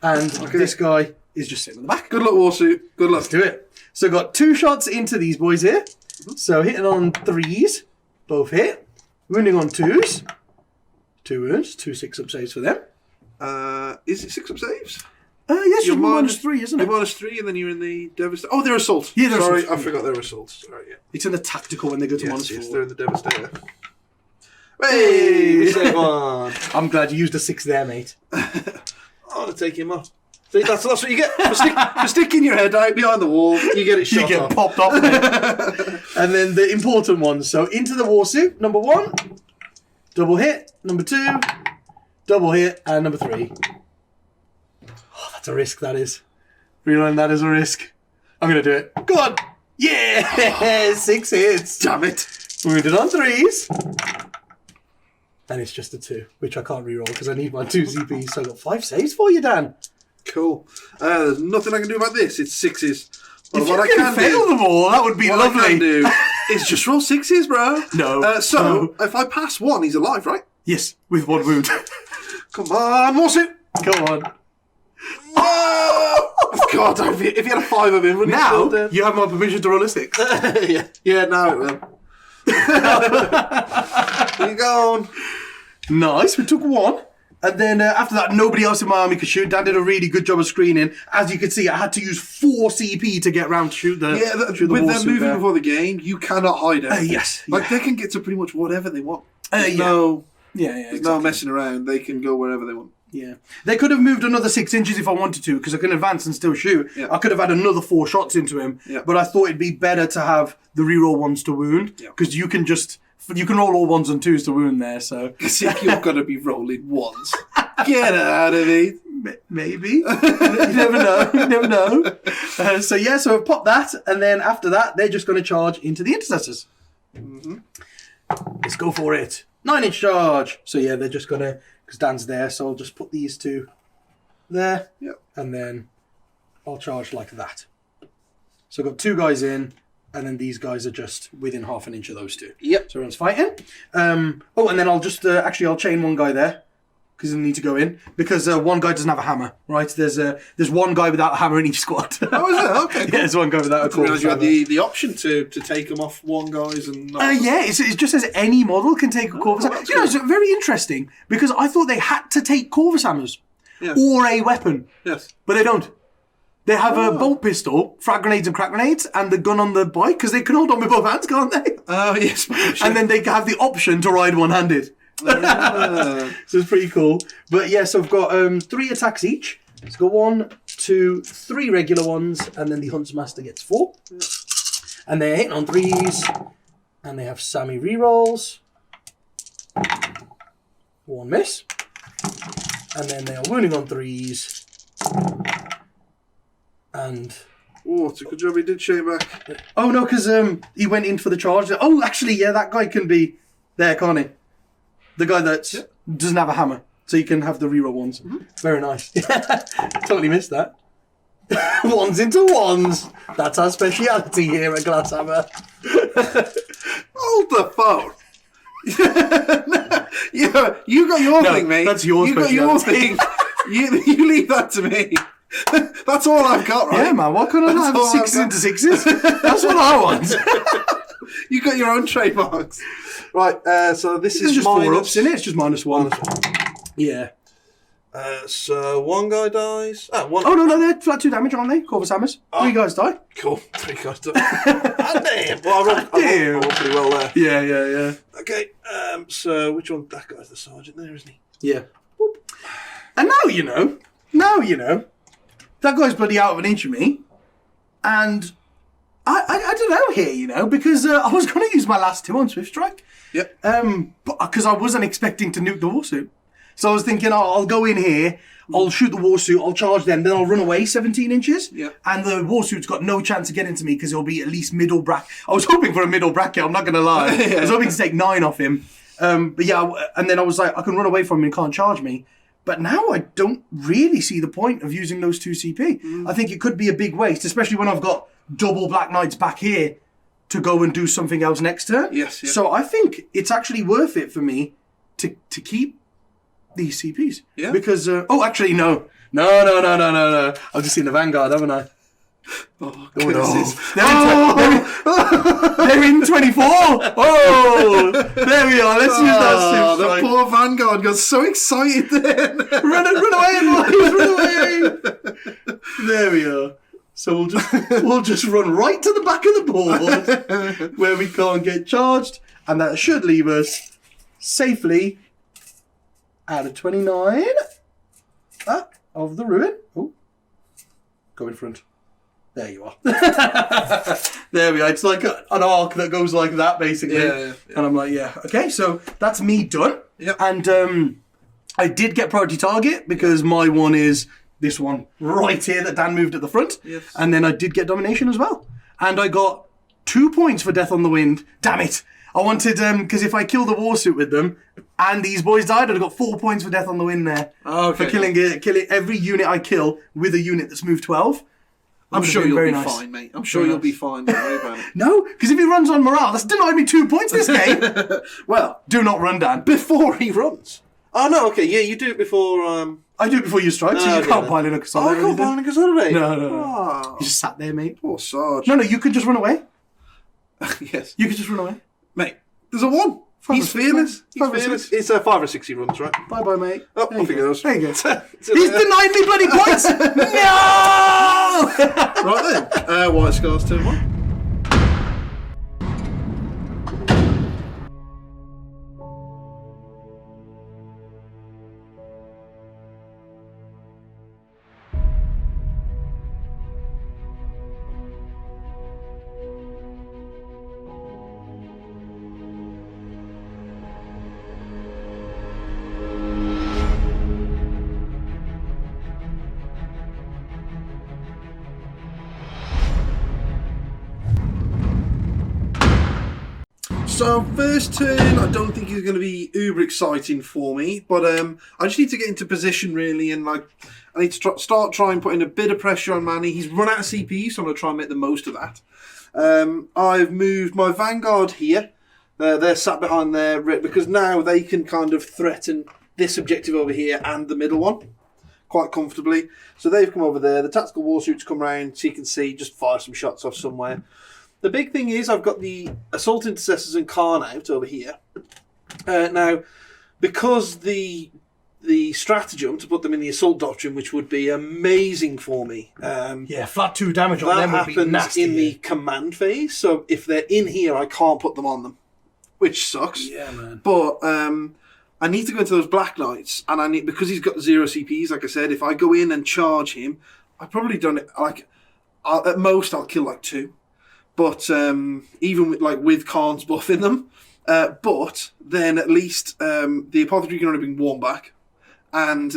and this guy is just sitting in the back. Good luck, Warsuit. Good luck. Let's do it. So got 2 shots into these boys here. So hitting on 3s, both hit. Wounding on 2s. 2 wounds, 2 6-up saves for them. Is it 6-up saves? Yes, you're -3, isn't it? You're -3, and then you're in the Devastator. Oh, they're assault. Yeah, they're Sorry, assault. I forgot they're assault. Sorry, yeah. It's in the tactical when they go to -4. Yes, they're in the Devastator. Hey, save one. I'm glad you used a 6 there, mate. I want to take him off. See, that's what you get for sticking your head out behind the wall. You get it shot You get off. popped off, mate. And then the important ones. So into the Warsuit, number 1. Double hit. Number 2. Double hit. And number 3. Oh, that's a risk, that is. Realizing that is a risk. I'm going to do it. Go on. Yeah! 6 hits. Damn it. Wounded on 3s. And it's just a 2, which I can't reroll because I need my 2 CPs. So I got 5 saves for you, Dan. Cool. There's nothing I can do about this. It's 6s. But If you can fail them all, that would be lovely. What I can do is just roll 6s, bro. No. If I pass 1, he's alive, right? Yes, with 1 wound. Come on, Warsuit. Come on. Oh! God, if you had a 5 of him, wouldn't he still Now, dead? you have my permission to roll a 6. Yeah, now it will. Where you going? Nice, we took 1. And then after that, nobody else in my army could shoot. Dan did a really good job of screening. As you can see, I had to use 4 CP to get round to shoot the with them moving before the game, you cannot hide it. Yes. Like, they can get to pretty much whatever they want. No, Yeah, there's exactly. no messing around. They can go wherever they want. Yeah. They could have moved another 6 inches if I wanted to, because I can advance and still shoot. Yeah. I could have had another 4 shots into him, Yeah. but I thought it'd be better to have the reroll ones to wound, because you can roll all 1s and 2s to wound there, so... Because you're going to be rolling 1s. Get out of me. Maybe. You never know. You never know. So I've popped that, and then after that, they're just going to charge into the intercessors. Mm-hmm. Let's go for it. 9-inch charge. So yeah, they're just going to... Because Dan's there, so I'll just put these 2 there. Yep. And then I'll charge like that. So I've got 2 guys in, and then these guys are just within half an inch of those 2. Yep. So everyone's fighting. And then I'll just... I'll chain one guy there. Because they need to go in. Because one guy doesn't have a hammer, right? There's one guy without a hammer in each squad. Oh, is it? Okay. Yeah, there's one guy without a I didn't realise you had hammer. the option to take them off 1 guys and not... Yeah, it just says any model can take a Corvus hammer. You know, it's very interesting. Because I thought they had to take Corvus hammers. Yes. Or a weapon. Yes. But they don't. They have a bolt pistol, frag grenades and crack grenades, and the gun on the bike. Because they can hold on with both hands, can't they? Oh, yes. And then they have the option to ride one-handed. So it's pretty cool. But yeah, so I've got 3 attacks each. It's got 1, 2, 3 regular ones, and then the Huntsmaster gets 4. And they're hitting on 3s, and they have Sammy rerolls. 1 miss. And then they are wounding on 3s. And... Oh, it's a good job he did chain back. Oh no, because he went in for the charge. Oh, actually, yeah, that guy can be there, can't he? The guy that doesn't have a hammer, so you can have the reroll ones. Mm-hmm. Very nice. Totally missed that. 1s into 1s. That's our speciality here at Glasshammer. Hold the phone. You got your thing, mate. That's your You got your speciality. thing. You leave that to me. That's all I've got, right? Yeah, man. Why can't I not have 6s into 6s? That's what I want. You got your own trademarks. Right, so this is just minus... 4 ups, isn't it? It's just -1. Yeah. So 1 guy dies. One. Oh, no, they're flat 2 damage, aren't they? Corvus hammers. 3 guys die. Cool. 3 guys die. Damn. Well, I rolled pretty well there. Yeah. Okay, so which one? That guy's the sergeant there, isn't he? Yeah. Boop. And now you know. That guy's bloody out of an inch of me. And I don't know here, because I was going to use my last 2 on Swift Strike. Yep. But because I wasn't expecting to nuke the Warsuit. So I was thinking, I'll go in here, I'll shoot the Warsuit, I'll charge them, then I'll run away 17 inches. Yeah. And the Warsuit's got no chance of getting to me because it'll be at least middle bracket. I was hoping for a middle bracket, I'm not going to lie. I was hoping to take 9 off him. But yeah, and then I was like, I can run away from him, he can't charge me. But now I don't really see the point of using those 2 CP. I think it could be a big waste, especially when I've got double Black Knights back here to go and do something else next turn. Yes. So I think it's actually worth it for me to keep these CPs. Yeah. Because, actually, no. I've just seen the Vanguard, haven't I? Oh, goodness. They're in 24. Oh, there we are. Let's use that Swift The Strike. poor Vanguard got so excited then. Run away, boys! Run away! There we are. So we'll just run right to the back of the board where we can't get charged, and that should leave us safely out of 29 of the ruin. Oh, go in front. There you are. There we are. It's like an arc that goes like that, basically. Yeah. And I'm like, yeah. Okay, so that's me done. Yep. And I did get priority target because my one is this one right here that Dan moved at the front. Yes. And then I did get domination as well. And I got 2 points for Death on the Wind. Damn it. I wanted, because if I kill the Warsuit with them and these boys died, I'd have got 4 points for Death on the Wind there. Okay. For killing every unit I kill with a unit that's moved 12. I'm sure you'll very be nice. fine, mate. I'm sure you'll be fine. Don't worry about it. No, because if he runs on morale, that's denied me 2 points this game. Well, Do not run, Dan. before he runs. Oh, no, okay. Yeah, you do it before... I do it before you strike, so you okay, can't then. pile in a Oh, I Cassandra. can't buy an Cassandra. No. Oh, You just sat there, mate. poor Sarge. No, you could just run away. Yes. You could just run away. Mate, there's a 1. He's fearless. He's 5 or fearless. 6. It's 5 or 6 he runs, right? Bye-bye, mate. Oh, There off he you go. goes. There you go. See you He's later. denied me bloody points! No! Right then. White Scars turn 1. So first turn, I don't think is going to be uber exciting for me, but I just need to get into position really, and like I need to start trying putting a bit of pressure on Manny. He's run out of CP, so I'm going to try and make the most of that. I've moved my Vanguard here. They're sat behind there because now they can kind of threaten this objective over here and the middle one quite comfortably. So they've come over there. The tactical warsuits come round, so you can see, just fire some shots off somewhere. The big thing is I've got the Assault Intercessors and Khan out over here. Now, because the stratagem to put them in the Assault Doctrine, which would be amazing for me. Flat 2 damage on them would be nasty. That happens in the command phase, so if they're in here, I can't put them on them, which sucks. Yeah, man. But I need to go into those Black Knights, and because he's got 0 CPs, like I said, if I go in and charge him, I've probably done it, at most I'll kill like 2. But even with Khan's buff in them, but then at least the Apothecary can only bring 1 back, and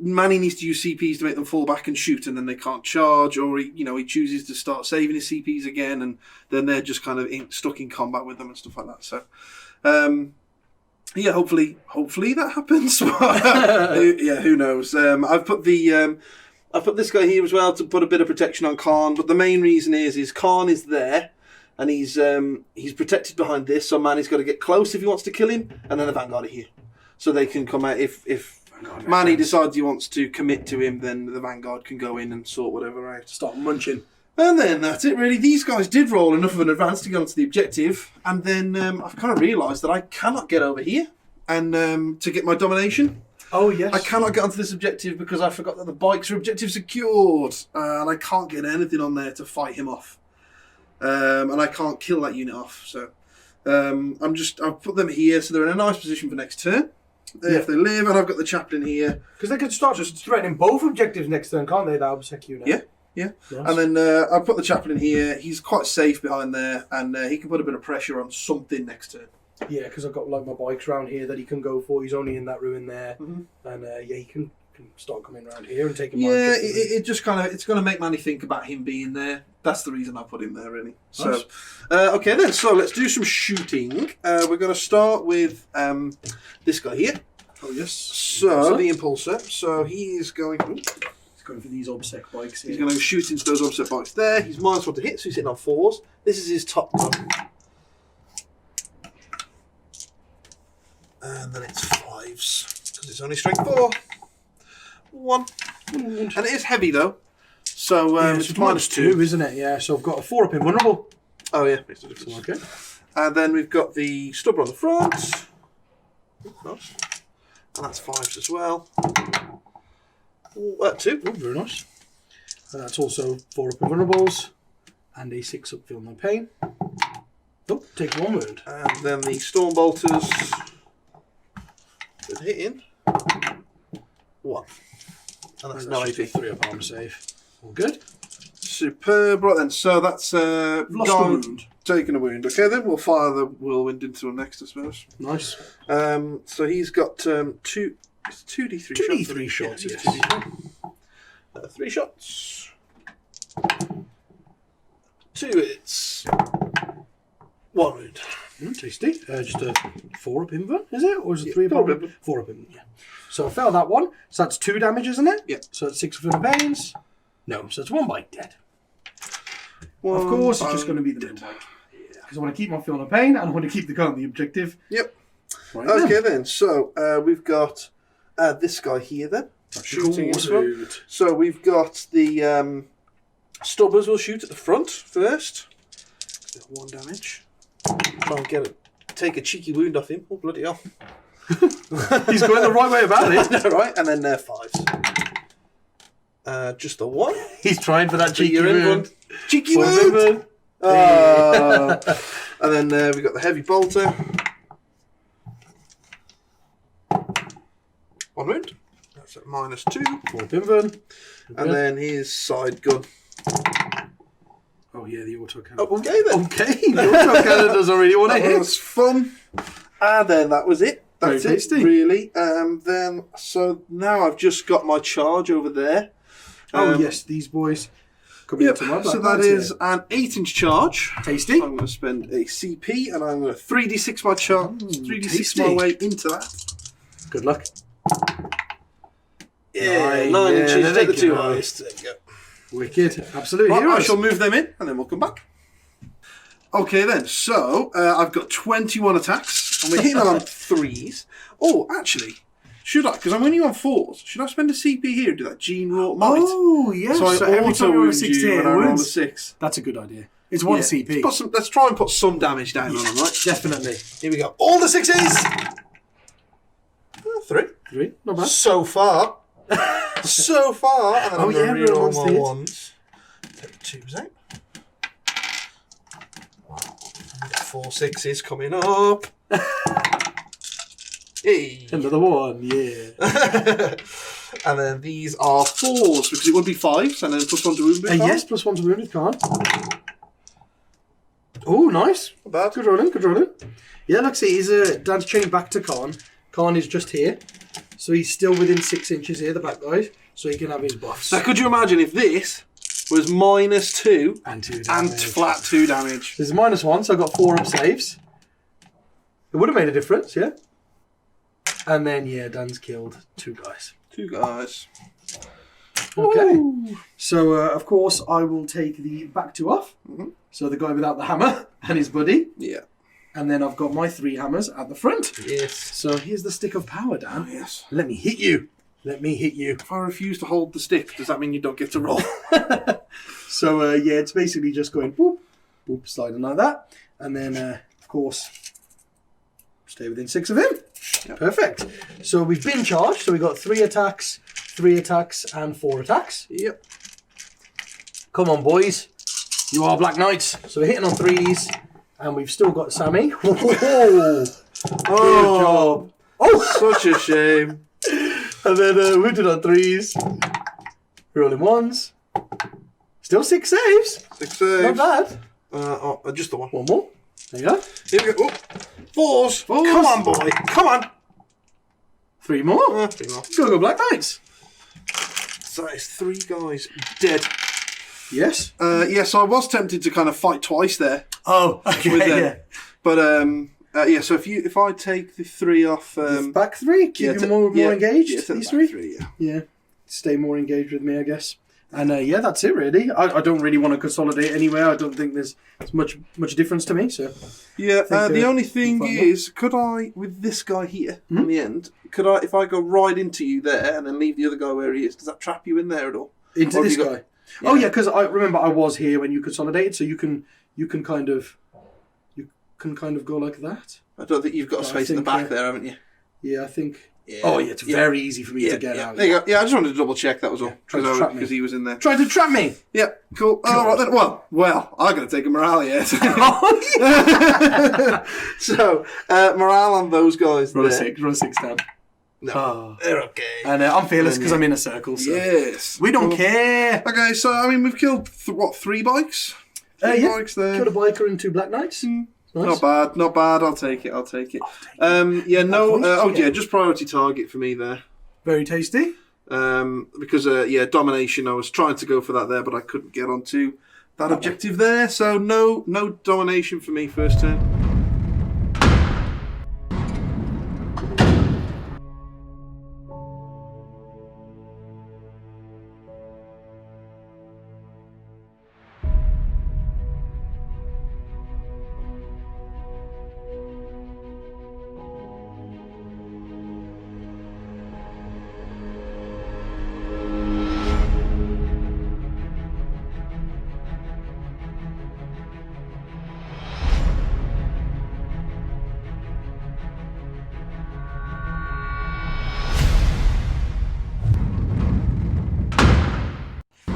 Manny needs to use CPs to make them fall back and shoot, and then they can't charge, or he chooses to start saving his CPs again, and then they're just kind of stuck in combat with them and stuff like that. So, yeah, hopefully that happens. Yeah, who knows? I've put this guy here as well to put a bit of protection on Khan, but the main reason is Khan is there, and he's protected behind this, so Manny's got to get close if he wants to kill him, and then the Vanguard are here. So they can come out, if Manny decides he wants to commit to him, then the Vanguard can go in and sort whatever out. Start munching. And then that's it really. These guys did roll enough of an advance to get onto the objective, and then I've kind of realised that I cannot get over here and to get my domination. Oh, yes. I cannot get onto this objective because I forgot that the bikes are objective secured, and I can't get anything on there to fight him off. And I can't kill that unit off, so I've put them here so they're in a nice position for next turn. If they live, and I've got the chaplain here. Because they could start just threatening both objectives next turn, can't they? That obsec unit. Yeah. Nice. And then I've put the chaplain here. He's quite safe behind there, and he can put a bit of pressure on something next turn. Yeah, because I've got my bikes around here that he can go for. He's only in that ruin there, and he can start coming around here and taking. Yeah, it just it's going to make Manny think about him being there. That's the reason I put him there, really. Nice. So, okay then. So let's do some shooting. We're going to start with this guy here. Oh yes. So the Impulsor. So he's going. He's going for these obsec bikes here. He's going to shoot into those obsec bikes there. He's -1 to hit, so he's hitting on 4s. This is his top gun. And then it's 5s, because it's only strength 4. 1. And it is heavy, though. So it's -2. Isn't it? Yeah, so I've got a 4-up invulnerable. Oh, yeah. Okay. And then we've got the stubber on the front. Nice. And that's 5s as well. 2. Oh, very nice. And that's also 4-up invulnerables. And a 6-up feel no pain. Oh, take 1 wound. And then the storm bolters. With hitting 1, and that's no AP. 3-up armor save. All good. Superb. Right then, so that's Lost a wound. Taking a wound. Okay, then we'll fire the whirlwind into him next, I suppose. Nice. So he's got 2d3 2d3 shots. Yes. 3 shots. 2 hits. 1 wound. Tasty. Just a 4-up invert, is it? Or is it 3-up? 4-up invert, yeah. So I failed that one. So that's 2 damage, isn't it? Yeah. So it's 6 for the veins. No, so it's 1 bite dead. Of course, it's just going to be the middle bite. Because I want to keep my feel no pain, and I want to keep the objective. Yep. Right okay then. So we've got this guy here then. Shooting as well. So we've got the stubbers will shoot at the front first. 1 damage. Try and take a cheeky wound off him. Oh, bloody hell. He's going the right way about it. Right, and then 5s. Just a 1. He's trying for that cheeky wound. Cheeky wound! And then we've got the heavy bolter. 1 wound. That's at -2. 4-up invert. And then his side gun. Oh yeah, the autocannon. Oh, okay then. Okay, the autocannon does already want to hit. That was fun. And then that was it. That's Very it, tasty. really. So now I've just got my charge over there. Oh yes, these boys. coming Yep. into my Black So that Knights is here. an 8-inch charge. Tasty. I'm going to spend a CP and I'm going to 3d6 my charge. 3d6 tasty. my way into that. Good luck. Yeah, 9 yeah, inches. there Take the they 2 go. highest. There you go. Wicked. Absolute Right, I heroes. shall move them in and then we'll come back. Okay then, so I've got 21 attacks and we're hitting on 3s. Oh, actually, should I? Because I'm winning on 4s. Should I spend a CP here and do that Gene Wrought Might? Oh, yes. So I every auto time you roll a wound 6 you to when hit, I it roll a wounds. 6. That's a good idea. It's 1 CP. Let's try and put some damage down on them, right? Definitely. Here we go. All the 6s! 3. 3. Not bad. So far. So far. And then Oh, I'm going yeah, to reroll roll my ones to 1s. Take 2s out. 4 6s coming up. Hey. Another 1, yeah. And then these are 4s because it would be 5s and then +1 to wound. Yes, +1 to wounded card. Oh, nice. Not bad. Good rolling, good rolling. Yeah, like I say, he's Dan's chained back to Khan. Khan is just here. So he's still within 6 inches here, the back guys. So he can have his buffs. Now, could you imagine if this was -2 And 2 and damage. flat 2 damage? This is -1, so I got 4 up saves. It would have made a difference, yeah. And then, yeah, Dan's killed 2 guys. 2 guys. Okay. Ooh. So, of course, I will take the back 2 off. Mhm. So the guy without the hammer and his buddy. Yeah. And then I've got my 3 hammers at the front. Yes. So here's the stick of power, Dan. Oh, yes. Let me hit you. Let me hit you. If I refuse to hold the stick, does that mean you don't get to roll? So, yeah, it's basically just going boop, boop, sliding like that. And then, of course, stay within 6 of him. Yep. Perfect. So we've been charged. So we got 3 attacks, and 4 attacks. Yep. Come on, boys. You are Black Knights. So we're hitting on 3s. And we've still got Sammy. Oh, good job. Oh, such a shame. And then wounded on 3s. Rolling 1s. Still 6 saves. 6 saves. Not bad. Just the one. One more. There you go. Here we go. Oh. 4s. Fours. Come on, boy. Come on. 3 more. 3 more. Go Black Knights. So that is 3 guys dead. Yes. Yeah, so I was tempted to kind of fight twice there. Oh, okay. With them. Yeah. But yeah, so if I take the 3 off, Back 3. Keep you more engaged. Yeah, These back 3. yeah. Yeah. Stay more engaged with me, I guess. And yeah, that's it really. I don't really want to consolidate anywhere. I don't think there's much difference to me. So Yeah, the only thing fun is, could I, with this guy here on the end, could I, if I go right into you there and then leave the other guy where he is, does that trap you in there at all? into Or have this you guy. got- Oh yeah, because I remember I was here when you consolidated, so you can kind of go like that. I don't think you've got a I space in the think, back there, haven't you? Yeah, I think. Yeah. Oh yeah, it's very easy for me to get out. There you go. Yeah, I just wanted to double check that was all tried to trap me. because he was in there. Try to trap me. Yeah, cool. All right then. Well, I got to take a morale yet. Oh yeah. So morale on those guys. Roll a there. 6. Roll a 6 down. No, Oh. they're okay. And I'm fearless because I'm in a circle. So. Yes, We don't Cool. care. Okay, so I mean we've killed 3 bikes. 3 Yeah. bikes there. Killed a biker and 2 Black Knights. Nice. Not bad. I'll take it. Yeah, no. points did you get? Just priority target for me there. Very tasty. Because domination. I was trying to go for that there, but I couldn't get onto that objective there. So no domination for me first turn.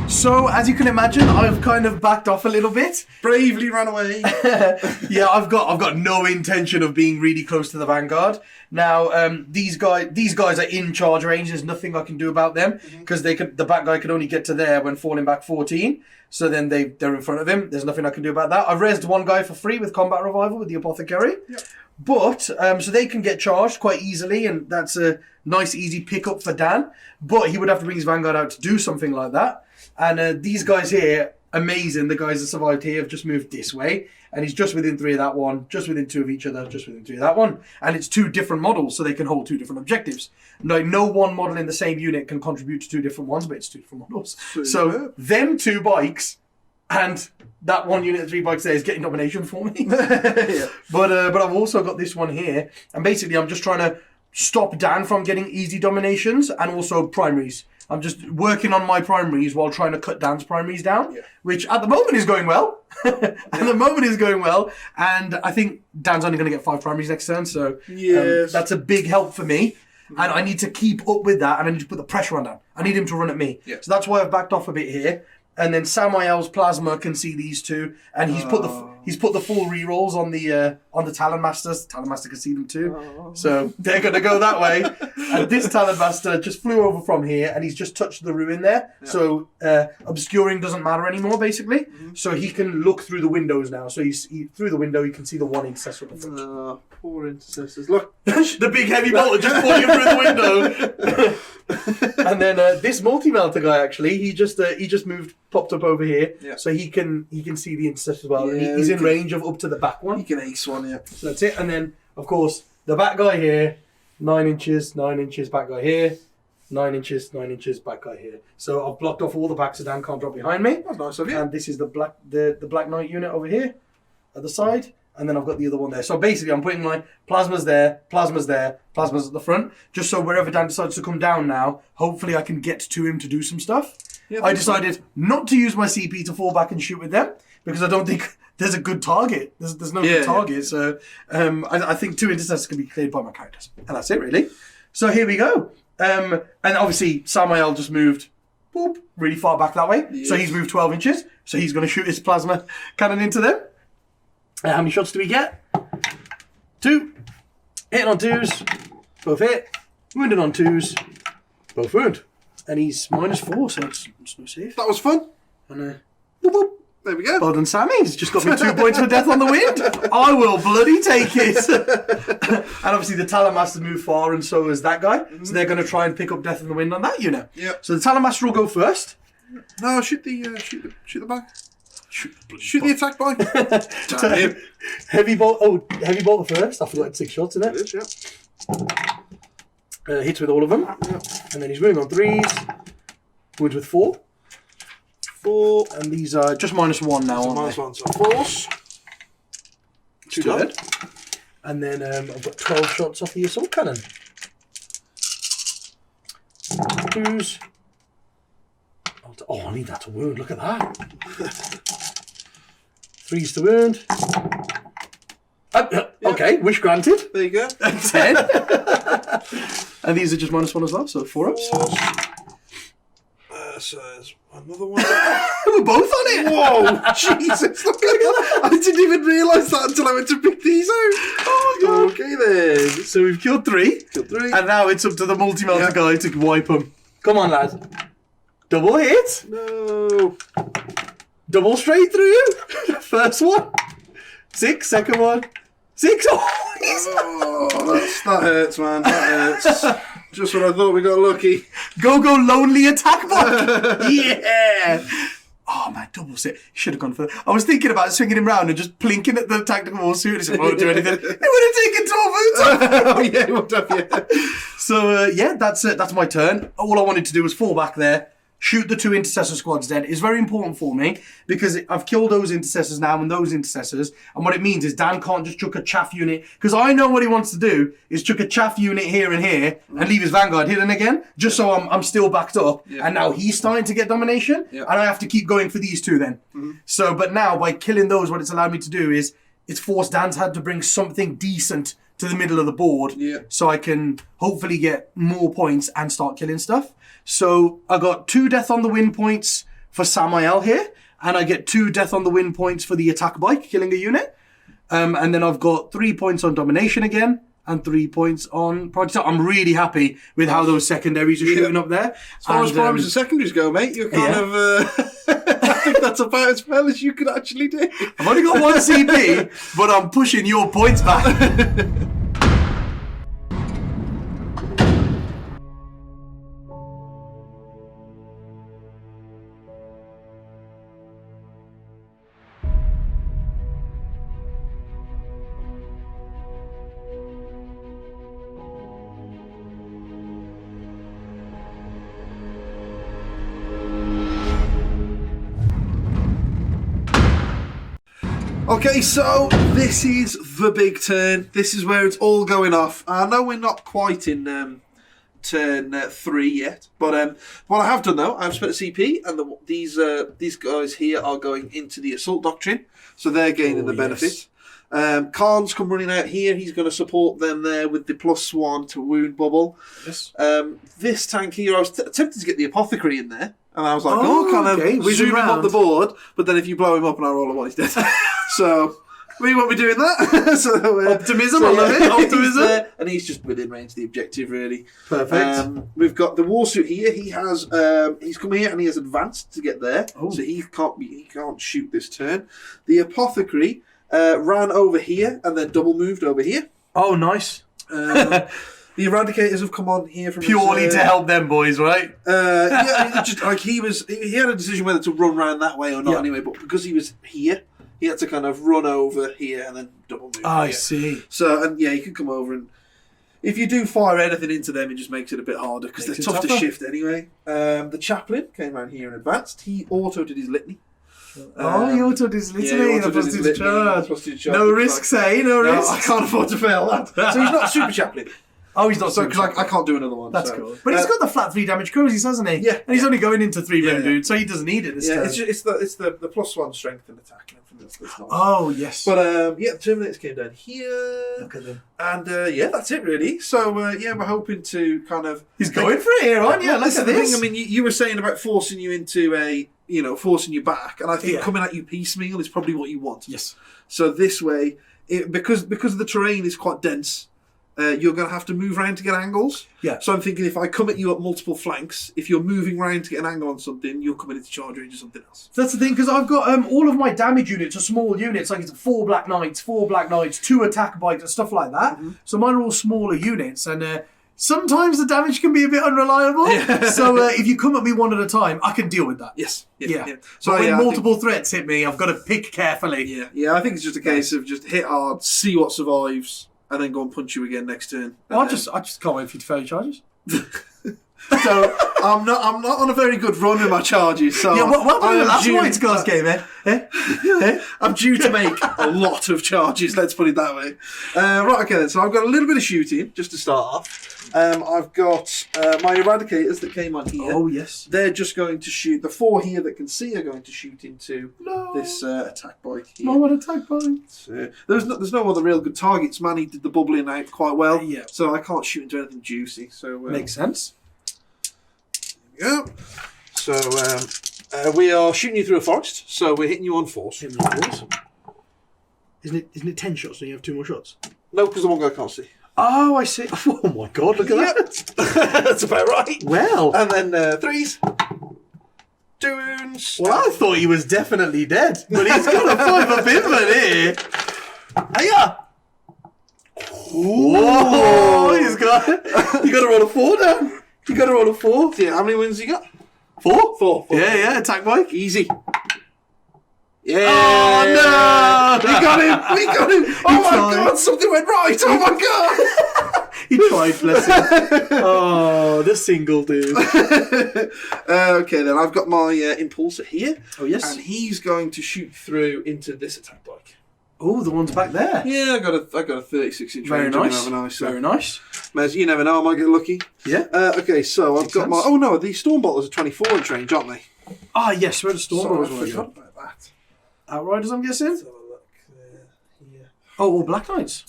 So, as you can imagine, I've kind of backed off a little bit. Bravely ran away. Yeah, I've got no intention of being really close to the Vanguard. Now, these guys are in charge range. There's nothing I can do about them because the back guy could only get to there when falling back 14. So then they're in front of him. There's nothing I can do about that. I've rezzed one guy for free with combat revival with the apothecary. Yep. But so they can get charged quite easily, and that's a nice easy pickup for Dan. But he would have to bring his Vanguard out to do something like that. And these guys here amazing. The guys that survived here have just moved this way, and he's just within 3 of that one, just within 2 of each other, just within 3 of that one. And it's 2 different models, so they can hold 2 different objectives. No one model in the same unit can contribute to 2 different ones, but it's 2 different models. So them 2 bikes and that 1 unit of 3 bikes there is getting domination for me. Yeah. But I've also got this one here, and basically I'm just trying to stop Dan from getting easy dominations and also primaries. I'm just working on my primaries while trying to cut Dan's primaries down, which at the moment is going well. And I think Dan's only going to get 5 primaries next turn, so that's a big help for me. And I need to keep up with that, and I need to put the pressure on Dan. I need him to run at me. Yeah. So that's why I've backed off a bit here. And then Sammael's plasma can see these 2, and he's put the full rerolls on the Talon Masters. The Talon Master can see them too, so they're going to go that way. And this Talon Master just flew over from here, and he's just touched the ruin there. Yeah. So obscuring doesn't matter anymore, basically. Mm-hmm. So he can look through the windows now. So through the window, you can see the 1 intercessor at the front. Poor intercessors! Look, the big heavy bolter just falling through the window. And then this multi-melter guy, actually, he just popped up over here, so he can see the intercessor as well. Yeah, he's in range of up to the back one. He can ace one, yeah. So that's it. And then, of course, the back guy here, 9 inches, 9 inches, back guy here, 9 inches, 9 inches, back guy here. So I've blocked off all the backs so Dan can't drop behind me. That's nice of you. And this is the Black Knight unit over here at the side. And then I've got the other one there. So basically, I'm putting my plasmas there, plasmas at the front, just so wherever Dan decides to come down now, hopefully I can get to him to do some stuff. Yeah, I decided not to use my CP to fall back and shoot with them, because I don't think there's a good target. There's no good target. Yeah. So I think 2 intercessors can be cleared by my characters. And that's it, really. So here we go. And obviously, Sammael just moved really far back that way. Yes. So he's moved 12 inches. So he's going to shoot his plasma cannon into them. How many shots do we get? 2. Hitting on 2s. Both hit. Wounded on 2s. Both wound. And he's -4, so it's no safe. That was fun. And boop, boop. There we go. Well done, Sammy. He's just got me 2 points for death on the wind. I will bloody take it. And obviously the Talon Master moved far, and so is that guy. Mm-hmm. So they're going to try and pick up death on the wind on that unit. Yep. So the Talon Master will go first. No, shoot the back. Shoot the attack bike. Heavy bolt first. I forgot 6 shots in it. It is, yeah. Hits with all of them. Yep. And then he's running on 3s. Wounds with 4. 4. And these are just -1 now. -1, so 4s. 2 dead. And then I've got 12 shots off the assault cannon. 2s. Oh, I need that to wound. Look at that. 3s to wound. Okay, wish granted. There you go. 10. And these are just -1 as well, so 4 ups. So there's another one. We're both on it. Whoa, Jesus. Look at that. I didn't even realise that until I went to pick these out. Oh my god. Okay then. So we've killed 3. And now it's up to the multi-melter guy to wipe them. Come on, lad. Double hit. No. Double straight through. First one. 6. Second one. 6. Oh, that hurts, man. That hurts. Just when I thought we got lucky. Go lonely attack bot. Yeah. Oh man, double sit. Should have gone for that. I was thinking about swinging him round and just plinking at the tactical war suit. It won't do anything. It would have taken 12 moves off. Oh yeah, it would have, yeah. So that's it. That's my turn. All I wanted to do was fall back there. Shoot the 2 intercessor squads dead. It's very important for me because I've killed those intercessors now and those intercessors. And what it means is Dan can't just chuck a chaff unit. Because I know what he wants to do is chuck a chaff unit here and here and leave his vanguard hidden again. Just so I'm still backed up. Yeah. And now he's starting to get domination. Yeah. And I have to keep going for these 2 then. Mm-hmm. So, but now by killing those, what it's allowed me to do is it's forced Dan's had to bring something decent to the middle of the board. Yeah. So I can hopefully get more points and start killing stuff. So I got 2 death on the win points for Sammael here, and I get 2 death on the win points for the attack bike, killing a unit. And then I've got 3 points on domination again, and 3 points on project. I'm really happy with how those secondaries are shooting up there. As far as primaries and secondaries go, mate, you're kind of... I think that's about as well as you could actually do. I've only got 1 CP, but I'm pushing your points back. Okay, so this is the big turn. This is where it's all going off. I know we're not quite in turn 3 yet, but what I have done though, I've spent a CP, and these guys here are going into the assault doctrine, so they're gaining the benefit. Khan's come running out here. He's going to support them there with the +1 to wound bubble. Yes. This tank here, I was tempted to get the apothecary in there, and I was like, kind of zoom him up the board. But then if you blow him up and I roll a 1, he's dead. So we won't be doing that. So Optimism, I love it. Optimism. And he's just within range of the objective, really. Perfect. We've got the Warsuit here. He has he's come here and he has advanced to get there, so he can't shoot this turn. The apothecary ran over here and then double moved over here. Oh, nice. The Eradicators have come on here from purely to help them boys, right? Yeah, just like he had a decision whether to run round that way or not anyway, but because he was here, he had to kind of run over here and then double move. I see. So, and you can come over, and if you do fire anything into them, it just makes it a bit harder because they're tough to shift anyway. The Chaplain came around here and advanced. He auto-did his litany. He auto-did his litany. No risks, eh? No risks. I can't afford to fail that. So he's not a Super Chaplain. Oh, he's not, so because I can't do another one. That's cool. But he's got the flat 3 damage cruises, hasn't he? Yeah. And he's only going into 3 ring dude, so he doesn't need it this turn. It's the +1 strength and attack and everything. That's nice. Oh, yes. But the Terminators came down here. Look at them. And that's it really. So we're hoping to kind of. He's going for it here, aren't you? Look at this. I mean, you were saying about forcing you into forcing you back, and I think coming at you piecemeal is probably what you want. Yes. So this way, because the terrain is quite dense. You're going to have to move around to get angles. Yeah. So I'm thinking if I come at you at multiple flanks, if you're moving around to get an angle on something, you're coming into charge range or something else. So that's the thing, because I've got all of my damage units are small units, like it's 4 Black Knights, 2 attack bikes, and stuff like that. Mm-hmm. So mine are all smaller units, and sometimes the damage can be a bit unreliable. Yeah. So if you come at me one at a time, I can deal with that. Yes. Yeah. So when multiple threats hit me, I've got to pick carefully. Yeah. Yeah. I think it's just a case of just hit hard, see what survives. And then go and punch you again next turn. I just can't wait for you to fail your charges. So I'm not on a very good run with my charges. So that's why it's God's game, eh? I'm due to make a lot of charges. Let's put it that way. Right, okay then. So I've got a little bit of shooting just to start off. I've got my Eradicators that came on here. Oh yes. They're just going to shoot. The 4 here that can see are going to shoot into this attack bike here. No, what attack bike? There's no other real good targets. Manny did the bubbling out quite well. Yeah. So I can't shoot into anything juicy. So makes sense. Yeah. So we are shooting you through a forest. So we're hitting you on force. Isn't it 10 shots and you have 2 more shots? No, because the one guy can't see. Oh, I see. Oh my God! Look at that. That's about right. Well, and then 3s. 2 wounds. Well, I thought he was definitely dead, but he's got a 5 up invalid here. Hiya! Whoa! You got to roll a 4 down. You got to roll a 4. Yeah, how many wins you got? 4? 4. Yeah, attack bike. Easy. Yeah. Oh no! We got him. Oh my God! Something went right. Oh my God! He tried, bless him. Oh, the single dude. Okay, then I've got my impulsor here. Oh yes. And he's going to shoot through into this attack bike. Oh, the one's back there. Yeah, I got a 36-inch very range. Nice. Very nice. You never know. I might get lucky. Yeah. Okay, so I've got my. Oh no, these Stormbolters are 24-inch range, aren't they? Ah, yes. Where the Stormbolters I forgot about that. Outriders, I'm guessing? Let's have a look here. Oh, all Black Knights.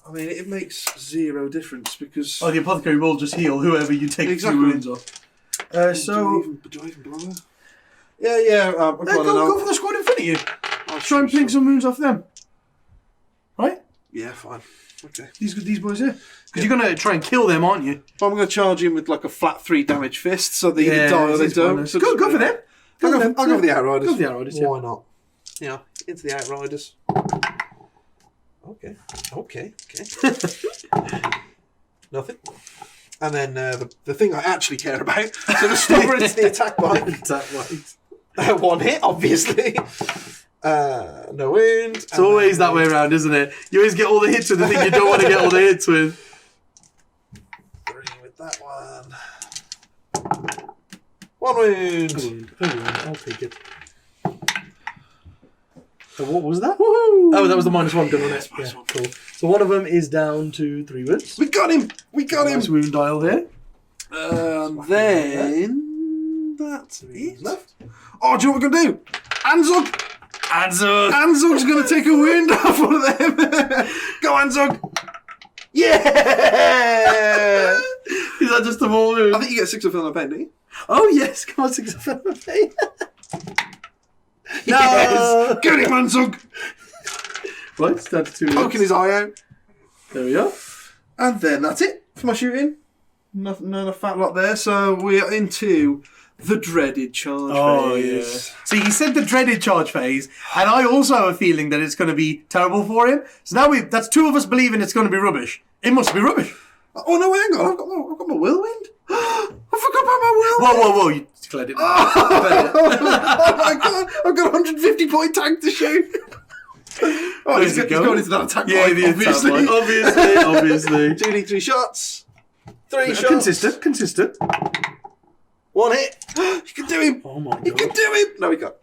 I mean, it makes 0 difference because... Oh, the Apothecary will just heal whoever you take 2 wounds off. Do I even bother? Yeah. Go for the squad in front of you. Try and pick some wounds off them. Right? Yeah, fine. Okay. These boys here. Because you're going to try and kill them, aren't you? I'm going to charge him with like a flat 3 damage fist so they either die or they don't. So go for them. I'll go for the Outriders. Go for the Outriders, yeah. Why not? Yeah, into the Outriders. Okay. Nothing. And then the thing I actually care about. So the Stormer into the attack bike. Attack bike. 1 hit, obviously. No wound. It's always that way around, isn't it? You always get all the hits with the thing you don't want to get all the hits with. 3 with that one. 1 wound. I'll take it. So what was that? Woohoo! Oh, that was the -1 gun on it. Yes, Yeah, cool. So one of them is down to 3 wounds. We got him! We got him! Nice wound dial there. Then that's it. Left. Oh, do you know what we're going to do? Anzug! Anzug! Anzug's going to take a wound off one of them. Go, Anzug! Yeah! Is that just a more wound? I think you get 6 of them on pain, do you? Oh, yes. Come on, 6 of them. No! Yes! Get him, Anzug! Right, it's down to 2 wounds. Poking his eye out. There we are. And then that's it for my shooting. None of fat lot there. So we are into the dreaded charge phase. Yeah. See, he said the dreaded charge phase, and I also have a feeling that it's going to be terrible for him. So now that's 2 of us believing it's going to be rubbish. It must be rubbish. Oh no, hang on! I've got my whirlwind. I forgot about my whirlwind. Whoa! You declared it. Oh my god! I've got a 150-point tank to shoot. Oh, he's going into that attack line, obviously. Obviously. 2d3 shots. 3 shots. Consistent. 1 hit. You can do him. Oh my god. You can do him. No, we can't.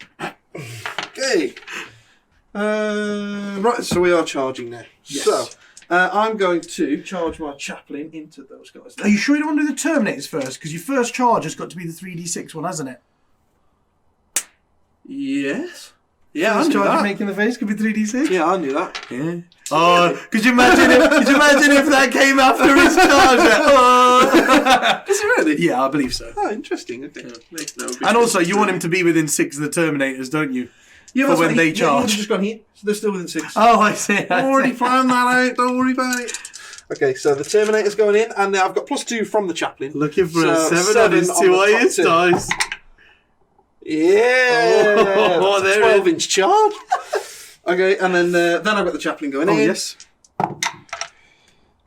Okay. Right, so we are charging now. Yes. So, I'm going to charge my chaplain into those guys. Are you sure you don't want to do the Terminators first? Because your first charge has got to be the 3d6 one, hasn't it? Yes. Yeah, I First knew charge that. you're making the face could be 3d6? Yeah, I knew that. Yeah. Oh, could you imagine if that came after his charge? Oh. Is it really? Yeah, I believe so. Oh, interesting. Okay. No, And also, you want him to be within 6 of the Terminators, don't you? yeah, for that's when right. they Yeah, charge. you just gone here, so they're still within 6. Oh, I see. I've already planned that out. Don't worry about it. Okay, so the Terminator's going in, and now I've got +2 from the chaplain. Looking for a So 7 on his on 2 the top highest 2. dice. Yeah, Oh, that's a there it 12-inch charge. Okay, and then I've got the chaplain going in. Oh, yes.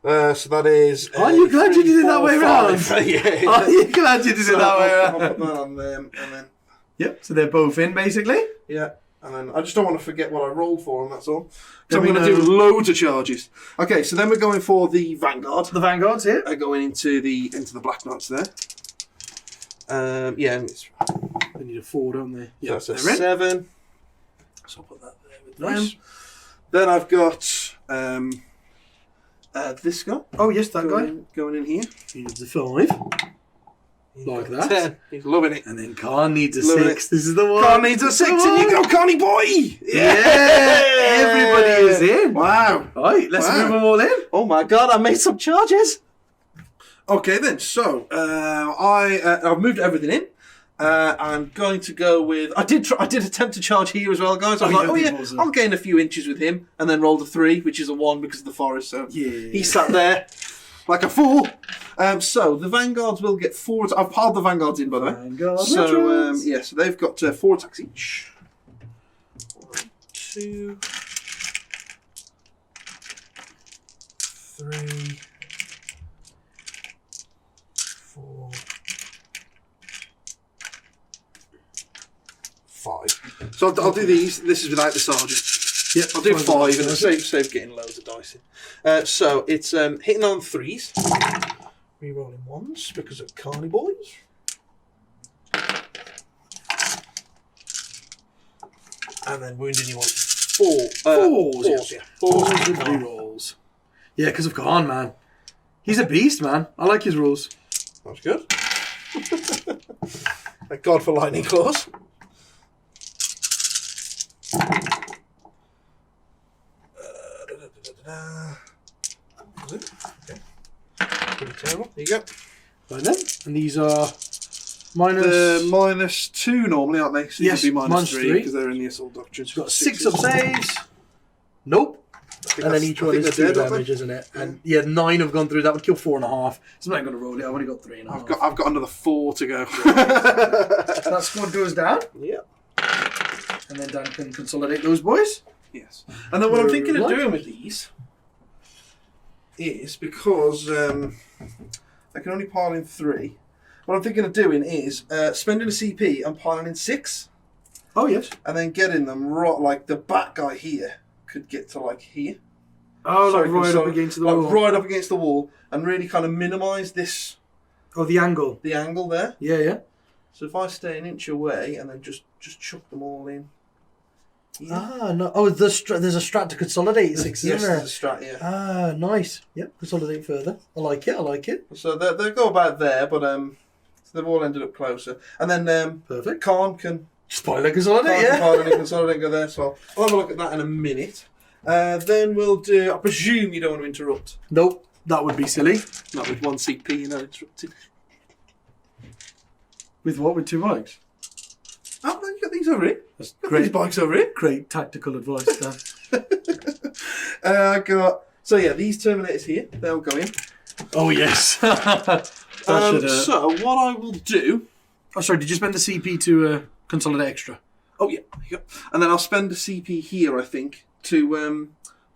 So that is. Are you glad you did it that way round? Yeah. Are you glad you did it that way I'll around? put that on them, and then Yep, so they're both in, basically. yeah, and then I just don't want to forget what I rolled for them. That's all. So Then I'm we going to do know- loads of charges. Okay, so then we're going for the Vanguard. The Vanguard's here. Going into the Black Knights there. Yeah, and it's, They need a 4, don't they? yeah, that's a they're in. 7. So I'll put that there with Nice. them. Then I've got this guy. Oh, yes, that guy. Going in here. He needs a 5. Like that. 10. He's loving it. And then Khan needs a Loving 6. This is the one. Khan needs a 6, and you go, Connie boy! Yeah! Everybody is in. Wow. Right, let's Wow. move them all in. Oh my god, I made some charges. Okay then, so I've moved everything in. I'm going to go with. I did attempt to charge here as well, guys. I was Oh, like, yeah, oh yeah, it was, I'll gain a few inches with him, and then rolled a 3, which is a 1 because of the forest. So Yeah. he sat there like a fool. So the Vanguards will get 4. I've piled the Vanguards in, by the way. Vanguard So veterans. yeah, so they've got 4 attacks each. 1, 2, 3, 4, 5. So I'll do these. This is without the sergeant. Yep, I'll do 5 5 and sergeant. save getting loads of dice in. So it's hitting on 3s. Rerolling 1s because of Carney boys. And then wounding you on 4. 4s, yeah. 4s 4s. with rerolls. Yeah, because of Khan, man. He's a beast, man. I like his rules. That's good. Thank God for lightning claws. Okay. Pretty terrible. There you go. Right then. And these are minus... They're -2 normally, aren't they? So Yes, these would be -3. -3 because they're in the assault doctrine. You've got 6 up saves. Nope. And then each one is 2 damage, isn't it? And yeah, 9 have gone through. That would kill 4.5. So I'm not going to roll it. I've only got 3.5. I've got another 4 to go. That squad goes down. Yeah. And then Dan can consolidate those boys. Yes. And then what I'm thinking of Right. doing with these is because I can only pile in 3. What I'm thinking of doing is spending a CP and piling in 6, Oh, yes. and then getting them right, like the back guy here could get to like here. Oh, So I like can right sort up of- against the like wall. right up against the wall, and really kind of minimise this Oh, the angle. the angle there. Yeah, yeah. So if I stay an inch away and then just chuck them all in. Ah, no. Oh, there's a strat to consolidate 6, Yes, isn't there? there's a strat, yeah. Ah, nice. Yep, consolidate further. I like it. So they go about there, but they've all ended up closer. And then Perfect. Khan can Spoiler consolidate, Khan can yeah. pile and consolidate and go there. So I'll have a look at that in a minute. Then we'll do. I presume you don't want to interrupt. Nope, that would be silly. Not with 1 CP, you know, interrupted. With what? With 2 bikes? Oh, no, you got these over here. That's Got great. these bikes over here. Great tactical advice, Dan. I got. So yeah, these Terminators here, they'll go in. Oh, yes. That should, So what I will do. Oh, sorry, did you spend the CP to consolidate extra? Oh yeah, there you go. And then I'll spend a CP here, I think, to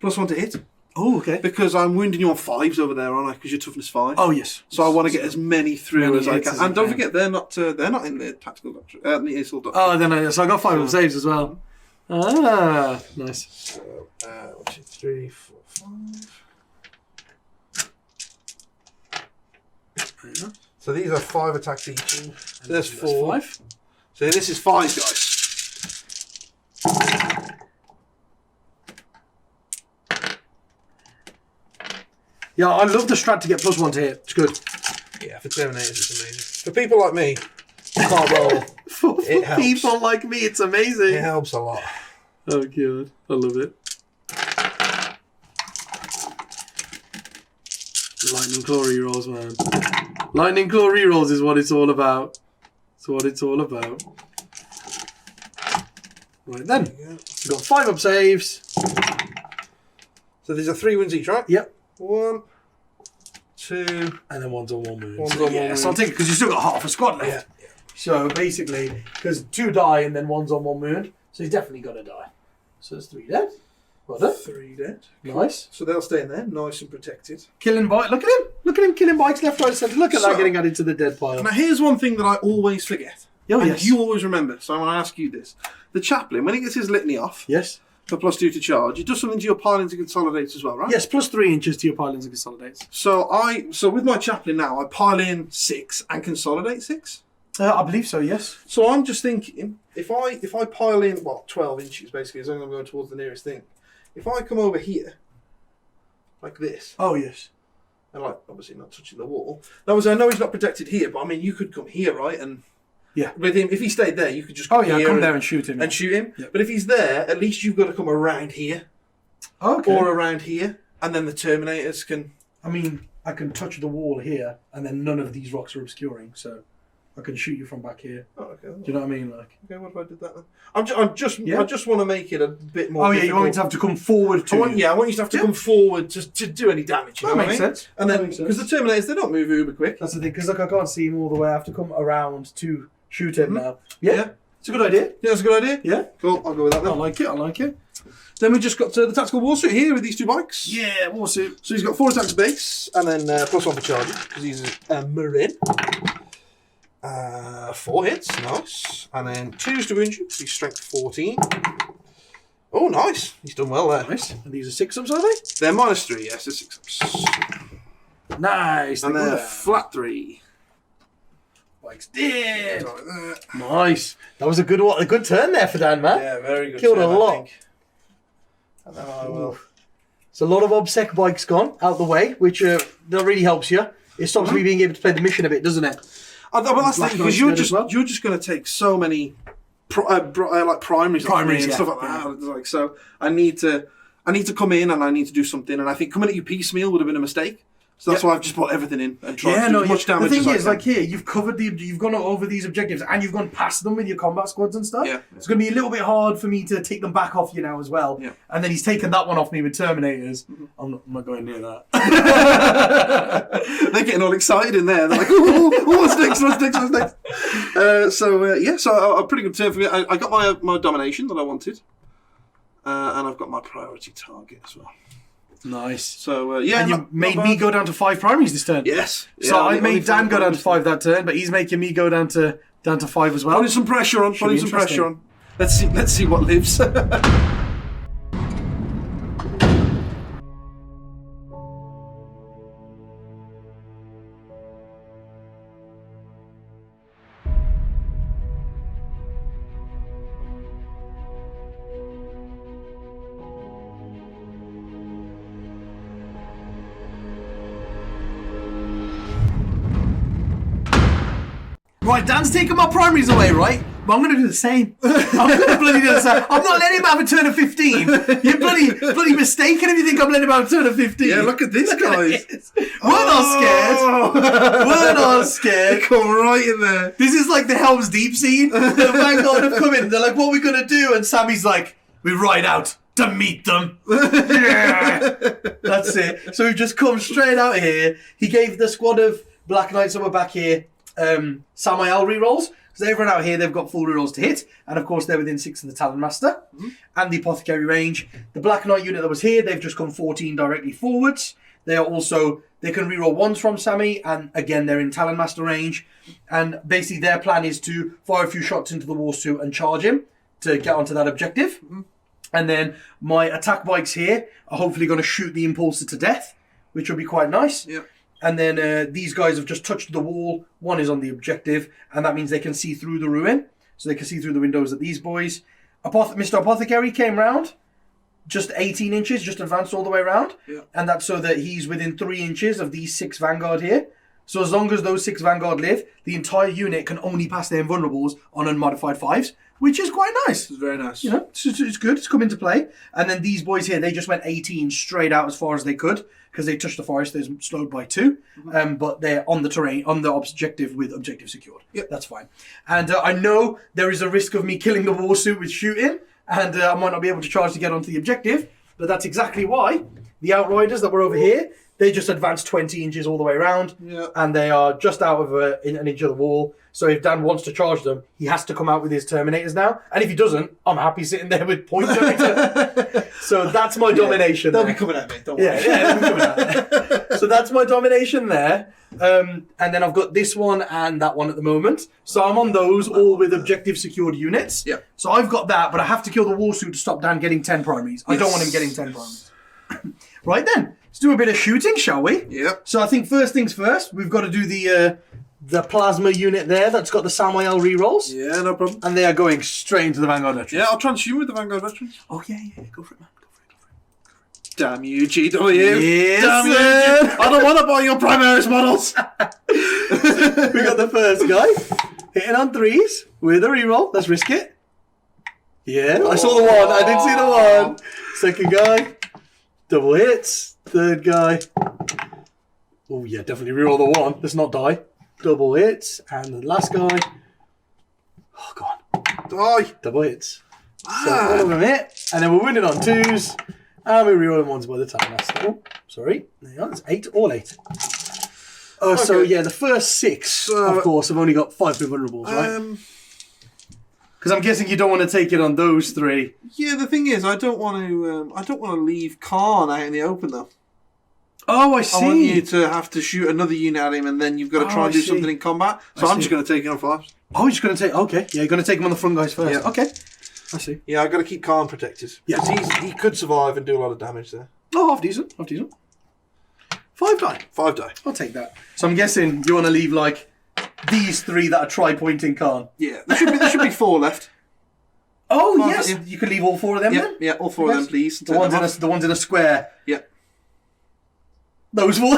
+1 to hit. Oh, okay. Because I'm wounding you on 5s over there, aren't I? Because you're toughness 5. Oh, yes. So I want to get as many through Many as I hits can. as you And don't can. forget, they're not in the tactical doctrine. The ASL doctrine. Oh, then so I got 5 saves as well. Ah, nice. So 1, 2, 3, 4, 5. So these are 5 attacks each. So there's 4. 5. So this is 5, guys. Yeah, I love the strat to get +1 to hit. It's good. Yeah, for Terminators, it's amazing. For people like me, who can't roll. For It helps. people like me, it's amazing. It helps a lot. Oh, God. I love it. Lightning Claw rerolls, man. Lightning Claw rerolls is what it's all about. It's what it's all about. Right then. We've got 5 up saves. So these are 3 wins each, right? Yep. 1, 2, And then one's on 1 wound. One's So, on 1 yes, wound. I'll take it because you've still got half a squad left. Yeah. So basically, because 2 die and then 1's on 1 wound, so he's definitely got to die. So there's 3 dead. Well done. 3 dead. Nice. So they'll stay in there, nice and protected. Killing bike. Look at him. Look at him killing bikes left, right, centre. Look at So- that getting added to the dead pile. Now here's one thing that I always forget. Oh, and yes. you always remember, so I want to ask you this. The chaplain, when he gets his litany off Yes. for +2 to charge, he does something to your piling to consolidate as well, right? Yes, plus 3 inches to your pilings and consolidates. So with my chaplain now, I pile in 6 and consolidate 6. I believe so, yes. So I'm just thinking, if I pile in 12 inches basically, as long as I'm going towards the nearest thing, if I come over here like this, Oh, yes. and like obviously not touching the wall. That was I know he's not protected here, but I mean you could come here, right? And Yeah. with him, if he stayed there, you could just Oh, come yeah, here come there and shoot him. and shoot him. Yep. But if he's there, at least you've got to come around here Okay. or around here, and then the Terminators can. I mean, I can touch the wall here, and then none of these rocks are obscuring, so I can shoot you from back here. Oh, okay. Do you know what I mean? Like. Okay, what if I did that then? I just want to make it a bit more. Oh, yeah, you want me to have to come forward to I want you to have to come forward to do any damage. You That know makes what I mean? sense. And That then makes sense. because the Terminators, they don't move uber quick. That's the thing, because look, I can't see him all the way. I have to come around to shoot him now. Yeah. Yeah, it's a good idea. Yeah, that's a good idea. Yeah, Cool. I'll go with that I then. like it. Then we just got the tactical war suit here with these 2 bikes. Yeah, warsuit. So he's got 4 attacks base, and then +1 for charging, because he's a Marine. 4 hits, nice. And then 2s to wound you, because he's strength 14. Oh, nice. He's done well there. Nice. And these are 6-ups, are they? They're -3, yes, they're 6-ups. Nice. And they they're were. flat 3. Bikes dead. Like that. Nice. That was a good one. A good turn there for Dan, man. Yeah, very good. Killed a turn, I lot. think. And then I will. So a lot of obsec bikes gone out the way, which that really helps you. It stops me being able to play the mission a bit, doesn't it? Well, that's the Black thing, because Knights you're good as well. just going to take so many like primaries off me Primaries, and yeah. stuff like that. It's like, so I need to come in and I need to do something. And I think coming at you piecemeal would have been a mistake. So that's why I've just put everything in and tried to do as much The damage thing as I is, can. like here, you've gone over these objectives and you've gone past them with your combat squads and stuff. Yeah. It's going to be a little bit hard for me to take them back off you now as well. Yeah. And then he's taken that one off me with Terminators. I'm not going near that. They're getting all excited in there. They're like, "Ooh, what's next? What's next? What's next?" So a pretty good turn for me. I got my domination that I wanted, and I've got my priority target as well. Nice. So And you not made bad. me go down to 5 primaries this turn. Yes. So Yeah, I only made Dan 5 go down to primaries. 5 that turn, but he's making me go down to 5 as well. Putting some pressure on. Putting be some pressure interesting. on. Let's see what lives. Right, Dan's taking my primaries away, right? But I'm going to do the same. I'm going to bloody do the same. I'm not letting him have a turn of 15. You're bloody mistaken if you think I'm letting him have a turn of 15. Yeah, look at this, guys. We're not scared. We're not scared. They come right in there. This is like the Helm's Deep scene. The Vanguard have come in. They're like, what are we going to do? And Sammy's like, we ride out to meet them. Yeah. That's it. So we just come straight out here. He gave the squad of Black Knights that were back here Sammael rerolls. So everyone out here, they've got full rerolls to hit. And of course, they're within 6 of the Talon Master and the Apothecary range. The Black Knight unit that was here, they've just come 14 directly forwards. They are also, they can reroll ones from Sammy. And again, they're in Talon Master range. And basically, their plan is to fire a few shots into the war suit and charge him to get onto that objective. And then my attack bikes here are hopefully going to shoot the Impulsor to death, which will be quite nice. Yep. And then these guys have just touched the wall. One is on the objective, and that means they can see through the ruin. So they can see through the windows at these boys. Mr. Apothecary came round, just 18 inches, just advanced all the way around. Yep. And that's so that he's within 3 inches of these 6 Vanguard here. So as long as those 6 Vanguard live, the entire unit can only pass their invulnerables on unmodified 5s, which is quite nice. It's very nice. You know, it's good. It's come into play. And then these boys here, they just went 18 straight out as far as they could because they touched the forest. They're slowed by 2. But they're on the terrain, on the objective with objective secured. Yep. That's fine. And I know there is a risk of me killing the war suit with shooting, and I might not be able to charge to get onto the objective. But that's exactly why the Outriders that were over here, they just advanced 20 inches all the way around. Yeah. And they are just out of an inch of the wall. So if Dan wants to charge them, he has to come out with his Terminators now. And if he doesn't, I'm happy sitting there with points every turn. So that's my domination. They'll there. be coming at me, don't worry. Yeah, they'll be coming at me. So that's my domination there. And then I've got this one and that one at the moment. So I'm on those, all with objective secured units. Yeah. So I've got that, but I have to kill the war suit to stop Dan getting 10 primaries. I don't want him getting 10 primaries. Right then, let's do a bit of shooting, shall we? Yep. So I think first things first, we've got to do the plasma unit there that's got the Sammael rerolls. Yeah, no problem. And they are going straight into the Vanguard veterans. Yeah, I'll try and shoot with the Vanguard veterans. Oh, yeah. Go for it, man. Go for it. Damn you, GW. Yes, Damn you. sir. I don't want to buy your Primaris models. We got the first guy hitting on 3s with a reroll. Let's risk it. Yeah, I saw the 1. I did see the 1. Second guy, double hits. Third guy. Oh, yeah, definitely reroll the 1. Let's not die. Double hits. And the last guy. Oh, God. Die. Double hits. So all of them hit. And then we're winning on 2s. And we're rerolling 1s by the time. Oh, sorry. There you are. It's 8. All 8. Oh, Okay. so yeah, the first 6, of course, have only got 5 invulnerables, right? Because I'm guessing you don't want to take it on those 3. Yeah, the thing is, I don't want to leave Khan out in the open though. Oh, I see. I want you to have to shoot another unit at him, and then you've got to try and do something in combat. So I'm just going to take it on 5s. Oh, you're just going to take... Okay, yeah, you're going to take him on the front guys first. Yeah. Okay, I see. Yeah, I've got to keep Khan protected. Yeah. 'Cause he could survive and do a lot of damage there. Oh, half decent. 5 die. 5 die. I'll take that. So I'm guessing you want to leave, like, these 3 that are tri-pointing Khan. Yeah, there should be 4 left. Oh, 5, yes. yeah. You could leave all 4 of them Yeah, then? yeah, all 4 of them, please. The ones in a square. Yeah. Those 4.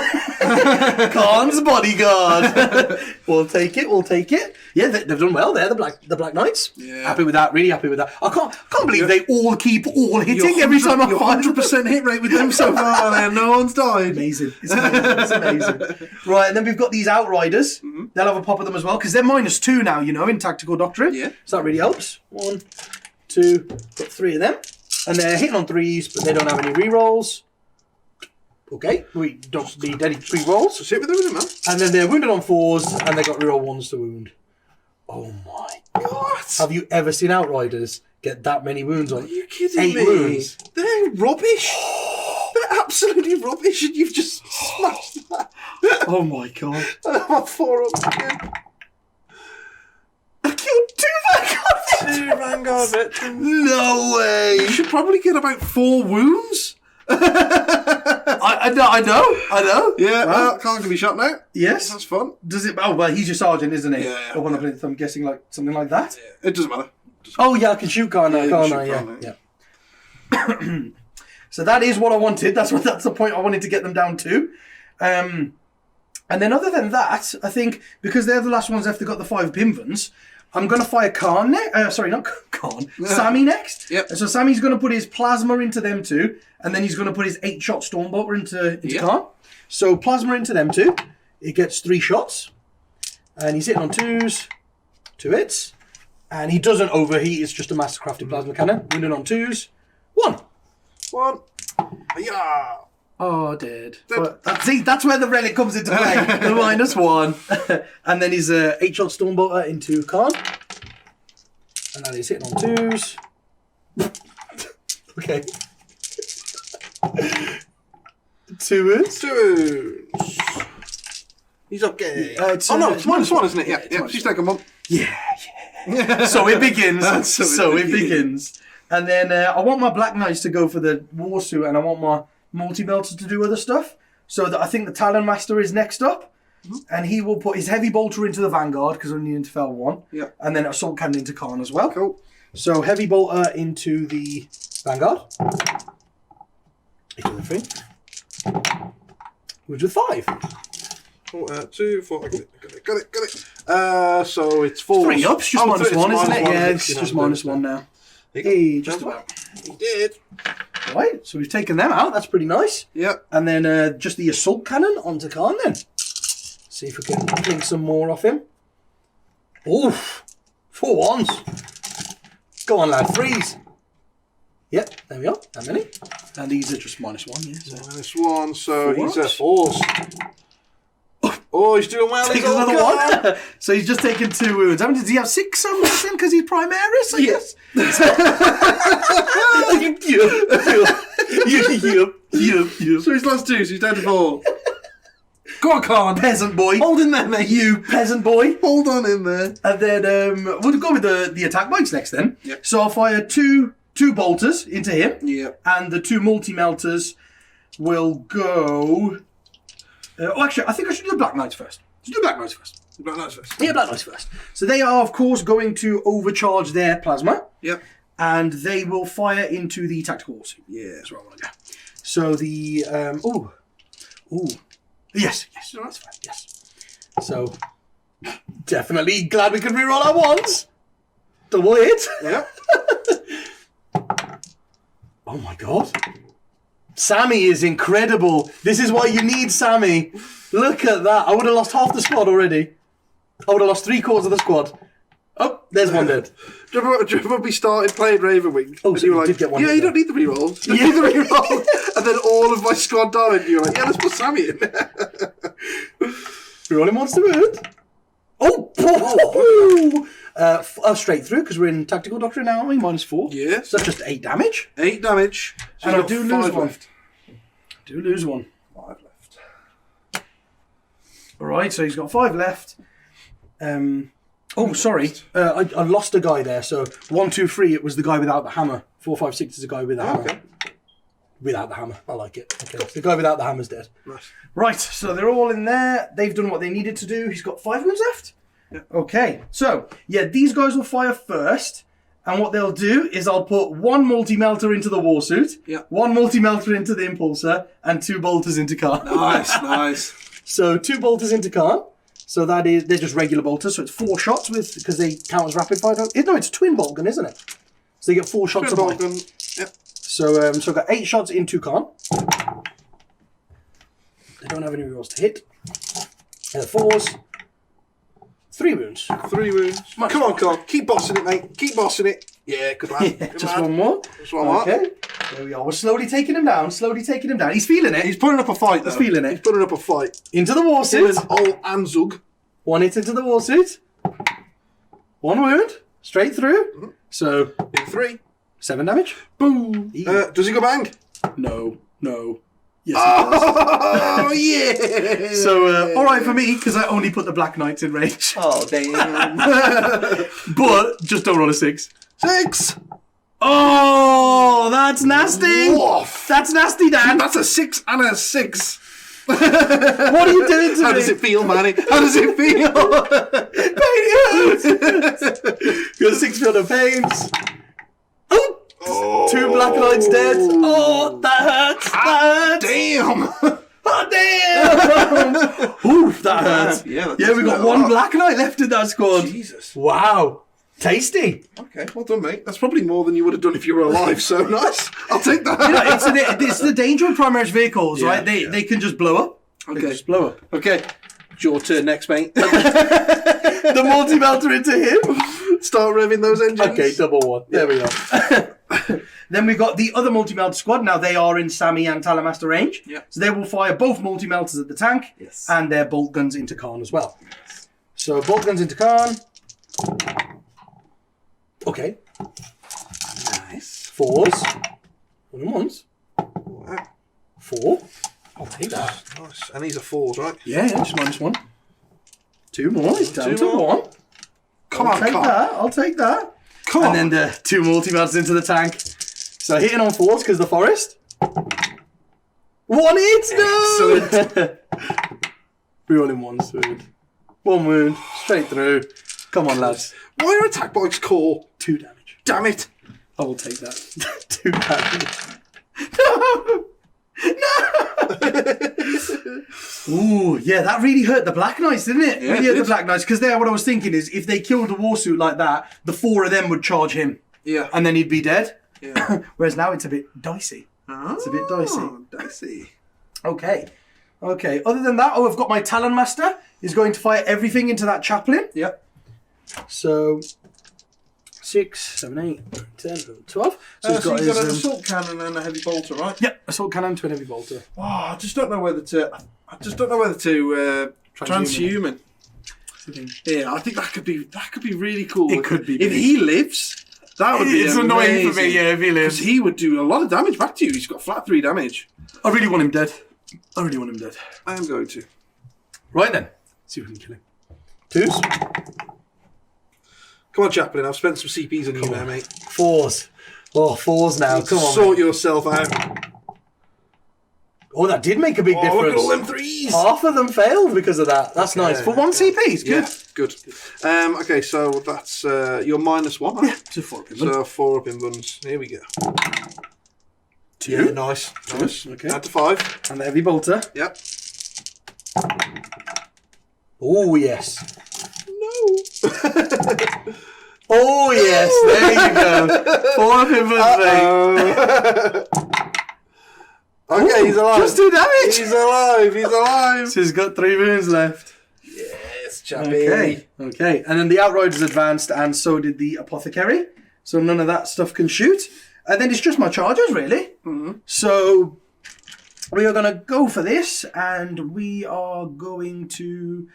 Khan's bodyguard. We'll take it. Yeah, they've done well there, the Black Knights. Yeah. Happy with that, really happy with that. I can't believe they all keep hitting every time I fire. 100% hit rate with them so far, and no one's died. Amazing. It's amazing. Right, and then we've got these Outriders. Mm-hmm. They'll have a pop at them as well, because they're -2 now, you know, in Tactical Doctrine. Yeah. So that really helps. 1, 2, got 3 of them. And they're hitting on 3s, but they don't have any rerolls. Okay, we don't need any rerolls. So sit with them, man. And then they're wounded on 4s, and they got reroll 1s to wound. Oh my God. Have you ever seen Outriders get that many wounds on? Are you kidding 8 me? wounds. They're rubbish. They're absolutely rubbish, and you've just smashed that. Oh my God. I'm 4 up again. I killed 2 Vanguard 2 Vanguard veterans. No way. You should probably get about 4 wounds. I know. Yeah, Right. Khan can be shot now. Yes. That's fun. Does it? Oh, well, he's your sergeant, isn't he? Yeah. Or one of them, I'm guessing like something like that. Yeah, it doesn't matter. Oh yeah, I can shoot Khan now, Yeah, you can't can I? shoot Yeah. Khan, Yeah. So that is what I wanted. That's the point I wanted to get them down to. And And then other than that, I think because they're the last ones after got the 5 Pimvans, I'm going to fire Khan next. Sorry, not Khan. Sammy next. Yep. And so Sammy's going to put his Plasma into them two, and then he's going to put his 8-shot Stormbolter into Khan. So Plasma into them two. It gets 3 shots. And he's hitting on 2s. 2 hits. And he doesn't overheat. It's just a mastercrafted Plasma Cannon. Winning on 2s. 1. 1. Yeah. Oh, dead. But, see, that's where the relic comes into play. The -1. And then he's 8-shot Stormbolter into Khan. And then he's hitting on 2s. Okay. 2 wounds. 2 wounds. He's okay. It's -1, isn't it? Yeah. She's taken 1. Yeah. So it begins. So it begins. And then I want my Black Knights to go for the Warsuit, and I want my Multi-Melter to do other stuff. So that I think the Talon Master is next up. And he will put his Heavy Bolter into the Vanguard, because I need him to fell 1. Yeah. And then Assault Cannon into Khan as well. Cool. So Heavy Bolter into the Vanguard. 8 with 3. Which with 5. 2, 4. Got it. So it's 4. 3 ups, just -1, isn't it? Yeah, it's just -1 now. Hey, just about. He did. Right, so we've taken them out. That's pretty nice. Yep. And then just the Assault Cannon onto Khan then. See if we can clink some more off him. Oof. 4 ones. Go on, lad. 3s. Yep, there we are. How many? And these are just -1, yeah. So. -1, so 4 he's a ups. 4. Oh, he's doing well. Take another one. So he's just taken 2 wounds. I mean, does he have 6 summons then? Because he's Primaris, I guess. So he's lost 2, so he's down to 4. Go on, Khan. Peasant boy. Hold in there, mate. You peasant boy. Hold on in there. And then we'll go with the attack bites next then. Yep. So I'll fire two bolters into him. Yep. And the 2 multi-melters will go... actually, I think I should do the Black Knights first. Let's do Black Knights first. Black Knights first. Yeah, Black Knights first. So they are, of course, going to overcharge their plasma. Yep. And they will fire into the tactical warsuit. Yeah. That's where I want to go. So the... Yes, that's fine, yes. So, definitely glad we can reroll our ones. Double hit. Yep. Oh my god. Sammy is incredible. This is why you need Sammy. Look at that. I would have lost half the squad already. I would have lost 3/4 of the squad. Oh, there's one dead. Do you remember when we started playing Ravenwing? Oh, so you were you did get one yeah, hit you there. don't need the rerolls. You don't need the rerolls. And then all of my squad died, and you were like, yeah, let's put Sammy in there. Rerolling monster wound. Oh! Straight through, because we're in Tactical Doctrine now, aren't we? -4. Yeah. So that's just 8 damage. 8 damage. So And I you've do got lose 5 one. left. Do lose one. 5 left. Alright, so he's got 5 left. Sorry. I lost a guy there. So 1, 2, 3, it was the guy without the hammer. 4, 5, 6 is the guy with the hammer. Okay. Without the hammer. I like it. Okay. The guy without the hammer's dead. Nice. Right, so they're all in there. They've done what they needed to do. He's got 5 wounds left. Yeah. Okay, so, yeah, these guys will fire first. And what they'll do is I'll put 1 multi-melter into the warsuit, Yeah. 1 multi-melter into the impulsor, and 2 bolters into Khan. Nice. So 2 bolters into Khan. So that is, they're just regular bolters. So it's 4 shots with, because they count as rapid fire. No, it's twin bolt gun, isn't it? So they get 4 shots of mine. Yep. So I've got 8 shots into Khan. They don't have any rerolls to hit. 4s. 3 wounds. 3 wounds. Come on, Khan. Keep bossing it, mate. Keep bossing it. Yeah, good lad. Good Just lad. one more. Just one more. Okay. There we are. We're slowly taking him down. He's feeling it. He's putting up a fight, though. He's feeling it. He's putting up a fight. Into the Him warsuit. and old Anzug. 1 hit into the warsuit. 1 wound. Straight through. So In 3. 7 damage. Boom. Does he go bang? No. Yes. Oh, yeah. So, all right for me, because I only put the Black Knights in range. Oh, damn. But just don't roll a 6. 6. Oh, that's nasty. Woof. That's nasty, Dan. That's a 6 and a 6. What are you doing to How me? does it feel, Manny? How does it feel? Got 6 field of pains. Oh, 2 Black Knights dead. Oh, that hurts. That hurts. Damn. God damn! Oof, that hurts. Yeah, Yeah, we got one Black Knight left in that squad. Jesus. Wow. Tasty. Okay, well done, mate. That's probably more than you would have done if you were alive, so nice. I'll take that. You know, it's the danger of Primaris vehicles, Yeah, right? They can just blow up. They can just blow up. Okay. It's your turn next, mate. The multi-melter into him. Start revving those engines. Okay, double one. There we go. Then we've got the other multi-melter squad. Now they are in Sammy and Talamaster range. Yeah. So they will fire both multi-melters at the tank and their bolt guns into Khan as well. So bolt guns into Khan. Okay. Nice. Fours. One and ones. Wow. 4. I'll take that. Nice. And these are 4s, right? Yeah, just -1. 2 more. It's down 2 to more. 1. Come I'll on, take Carl. that. I'll take that. Come and on. then the 2 multi-melters into the tank. So hitting on 4s because the forest. 1 hit. No. Excellent. Rerolling 1 wound. 1 wound. Straight through. Come on, lads. Why are attack bikes core? 2 damage. Damn it. I will take that. 2 damage. No! No! Ooh, yeah, that really hurt the Black Knights, didn't it? Yeah, Really it hurt the did. Black Knights, because there, what I was thinking is, if they killed a Warsuit like that, the 4 of them would charge him, Yeah. and then he'd be dead. Yeah. Whereas now it's a bit dicey. It's a bit dicey. Dicey. Okay. Okay, other than that, I've got my Talon Master. He's going to fire everything into that chaplain. Yep. So 6, 7, 8, 10, 12. So So he's you've got got an his. assault cannon and a heavy bolter, right? Yeah, assault cannon to an heavy bolter. Oh, I just don't know whether to. Transhuman. Yeah, I think that could be really cool. It could be if big. he lives. That would be It's annoying for me, amazing. yeah, if he lives. Because he would do a lot of damage back to you. He's got flat 3 damage. I really want him dead. I really want him dead. I am going to. Right then. See if we can kill him. 2s. Come on, Chaplain. I've spent some CPs on you there, mate. 4s. Oh, 4s now. Come on. Sort yourself out. Oh, that did make a big Oh, look difference. at all them 3s. Half of them failed because of that. That's nice. For 1 CP, it's good. Yeah, good. Okay, so that's your -1. Huh? Yeah, to 4 people. So 4 up in buns. Here we go. 2. Yeah, nice. Nice. Okay. Add to 5. And the heavy bolter. Yep. Oh, yes. No. Oh, yes. There you go. 4 up in buns, mate. Okay, he's alive. Just 2 damage. He's alive. He's alive. So he's got 3 wounds left. Yes, chappy. Okay. Okay. And then the Outriders advanced, and so did the Apothecary. So none of that stuff can shoot. And then it's just my Chargers, really. Mm-hmm. So we are going to go for this, and we are going to...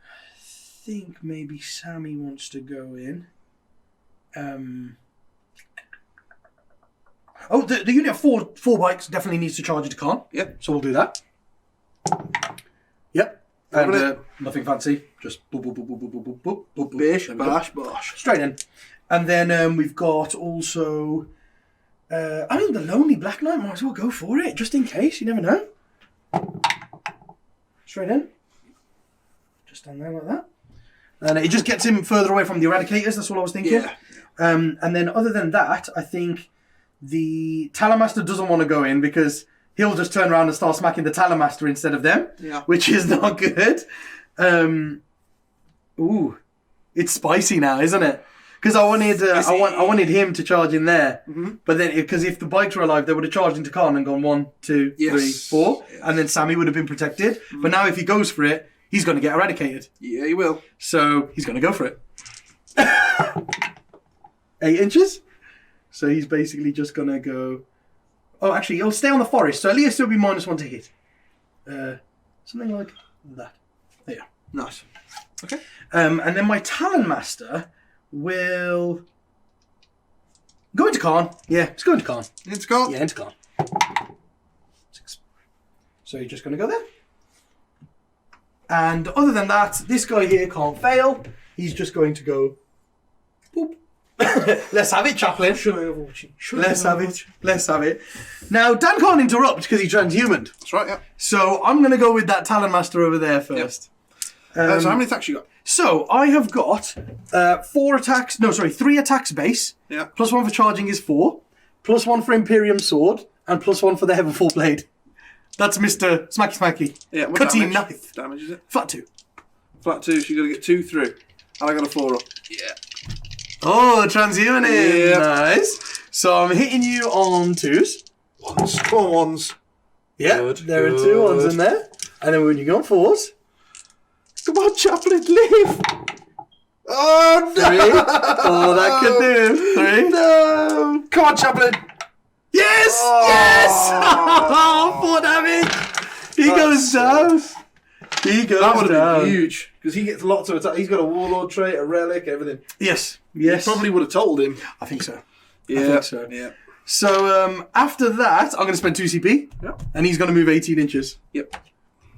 I think maybe Sammy wants to go in. Oh, the unit of 4 bikes definitely needs to charge into Khan. Yep. So we'll do that. Yep. And Lovely. nothing fancy. Just boop, boop, boop, boop, boop, boop, boop, boop, boop, boop. Bish, There we go. bash, bosh. Straight in. And then we've got also... I mean, the Lonely Black Knight, might as well go for it, just in case. You never know. Straight in. Just stand there like that. And it just gets him further away from the Eradicators, that's all I was thinking. Yeah. And then other than that, I think the Talamaster doesn't want to go in because he'll just turn around and start smacking the Talamaster instead of them, Yeah. which is not good. Ooh, it's spicy now, isn't it? Because I wanted him to charge in there, but then because if the bikes were alive, they would have charged into Khan and gone 1, 2, Yes. 3, 4, Yes. and then Sammy would have been protected. But now if he goes for it, he's going to get eradicated. Yeah, you will. So he's going to go for it. 8 inches. So he's basically just going to go... Oh, actually, he'll stay on the forest. So at least it'll be -1 to hit. Something like that. There. Nice. Okay. And then my Talon Master will... Go into Khan. Yeah, it's going to Khan. It's gone. Yeah, into Khan. 6. So you're just going to go there. And other than that, this guy here can't fail. He's just going to go... Boop. Let's have it, Chaplain. Let's have it. Let's have it. Now, Dan can't interrupt because he transhumaned. That's right, yeah. So I'm going to go with that Talon Master over there first. So how many attacks you got? So I have got 3 attacks base. Yeah. +1 for charging is 4. +1 for Imperium Sword. And +1 for the Heavenfall Blade. That's Mr. Smacky Smacky. Yeah, what Cutting damage? knife. Damage is it? Flat 2. Flat 2, so you got to get 2 through. And I got a 4 up. Yeah. Oh, transhumaning. Yeah. Nice. So I'm hitting you on 2s. Ones. Come on, ones. Yeah, Good, there are good. 2 ones in there. And then when you go on 4s. Come on, Chaplain, live! Oh, no! 3. Oh, that could do. 3. No! Come on, Chaplain! Yes! Oh. Yes! 4 damage. He goes down. He goes That would have down. been huge, because he gets lots of attack. He's got a Warlord trait, a relic, everything. Yes. You probably would have told him. I think so. Yeah. I think so. Yeah. So after that, I'm going to spend 2 CP. Yep. And he's going to move 18 inches. Yep.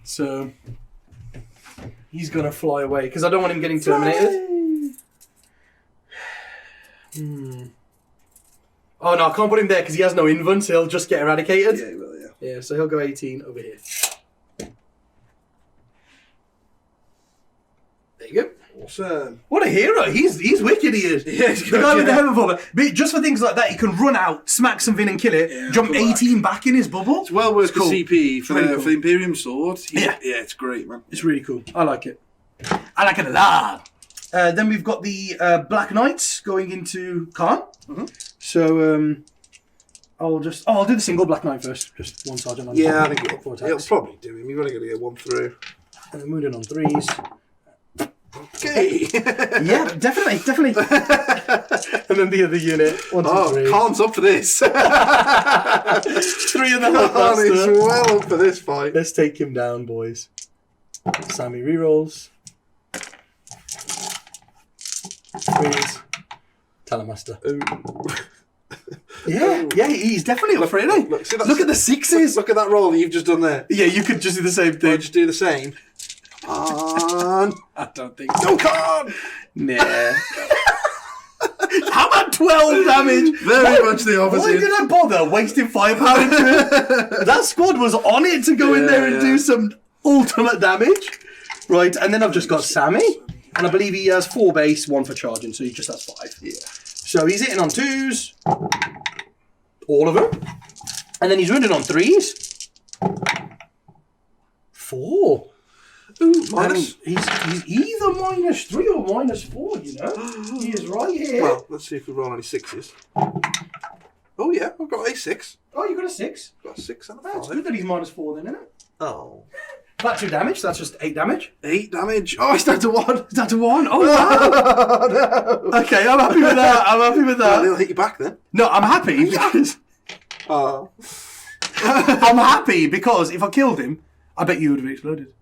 So he's going to fly away because I don't want him getting terminated. Oh no, I can't put him there because he has no invent, so he'll just get eradicated. Yeah, he will, yeah. Yeah, so he'll go 18 over here. There you go. Awesome. What a hero! He's wicked. He is. Yeah, he's the good, guy with the yeah. heaven bomber. But just for things like that, he can run out, smack something, and kill it. Yeah, jump come 18 back in his bubble. It's well worth cool. the CP for Really the, cool. for the Imperium sword. Yeah. Yeah, it's great, man. It's really cool. I like it. I like it a lot. Then we've got the Black Knights going into Khan. Mm-hmm. So I'll do the single Black Knight first. Just one sergeant on. Yeah, I think four it'll attacks. probably do him. You've only got to get 1 through. And then moving on 3s. Okay. Yeah, definitely. And then the other unit. 1, 2, 3. Khan's up for this. 3 and a half. Khan is well up for this fight. Let's take him down, boys. Sammy rerolls. 3s. Talamaster. Yeah, he's definitely up for it, eh? Look at the 6s. Look at that roll that you've just done there. Yeah, you could just do the same Or thing. just do the same. Khan. I don't think so. Go Khan! Nah. How about 12 damage? Very much the opposite. Why did I bother wasting firepower into it? That squad was on it to go in there and do some ultimate damage. Right, and then I've just got Sammy. And I believe he has 4 base, 1 for charging, so he just has 5. Yeah. So he's hitting on 2s. All of them. And then he's running on 3s. 4. Ooh, minus. He's either -3 or -4, you know? He is right here. Well, let's see if we roll any 6s. Oh, yeah, I've got a 6. Oh, you got a 6? Got a 6 and a That's 5. good that he's -4 then, isn't it? Oh. Flat 2 damage, so that's just 8 damage. 8 damage. Oh, it's down to 1. Is that to 1? Oh, wow. No. Okay, I'm happy with that. I'm happy with Well, that. they'll hit you back then. No, I'm happy because... Oh. I'm happy because if I killed him, I bet you would have exploded.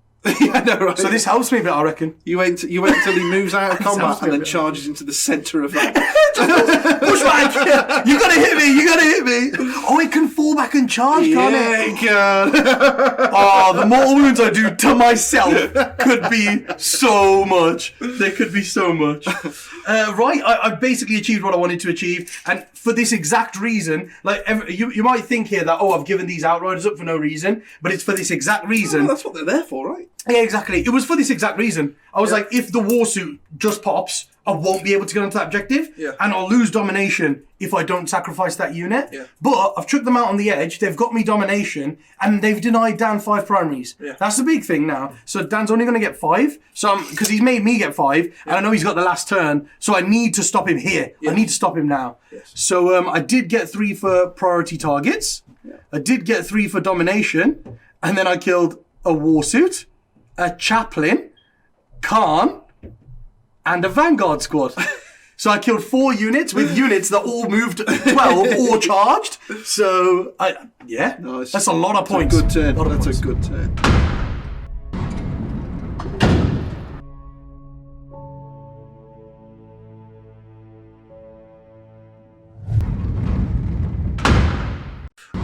Yeah, no, right. So this helps me a bit, I reckon. You wait until he moves out of combat Sounds and then good. charges into the centre of that. Pushback! You gotta hit me! You gotta hit me! Oh, it can fall back and charge, can't it? Yeah, Oh, the mortal wounds I do to myself could be so much. There could be so much. Right, I've basically achieved what I wanted to achieve, and for this exact reason, like you might think here that I've given these Outriders up for no reason, but it's for this exact reason. Well, that's what they're there for, right? Yeah, exactly. It was for this exact reason. I was like, if the warsuit just pops, I won't be able to get onto that objective, and I'll lose domination if I don't sacrifice that unit. Yeah. But I've chucked them out on the edge, they've got me domination, and they've denied Dan 5 primaries. Yeah. That's the big thing now. So Dan's only going to get 5, so because he's made me get 5, and I know he's got the last turn, so I need to stop him here. Yeah. I need to stop him now. Yes. So I did get 3 for priority targets. Yeah. I did get 3 for domination, and then I killed a warsuit, a chaplain, Khan, and a vanguard squad. So I killed 4 units with units that all moved 12 or charged. So Nice. that's a lot of points. Good turn. Lot of That's points. a good turn.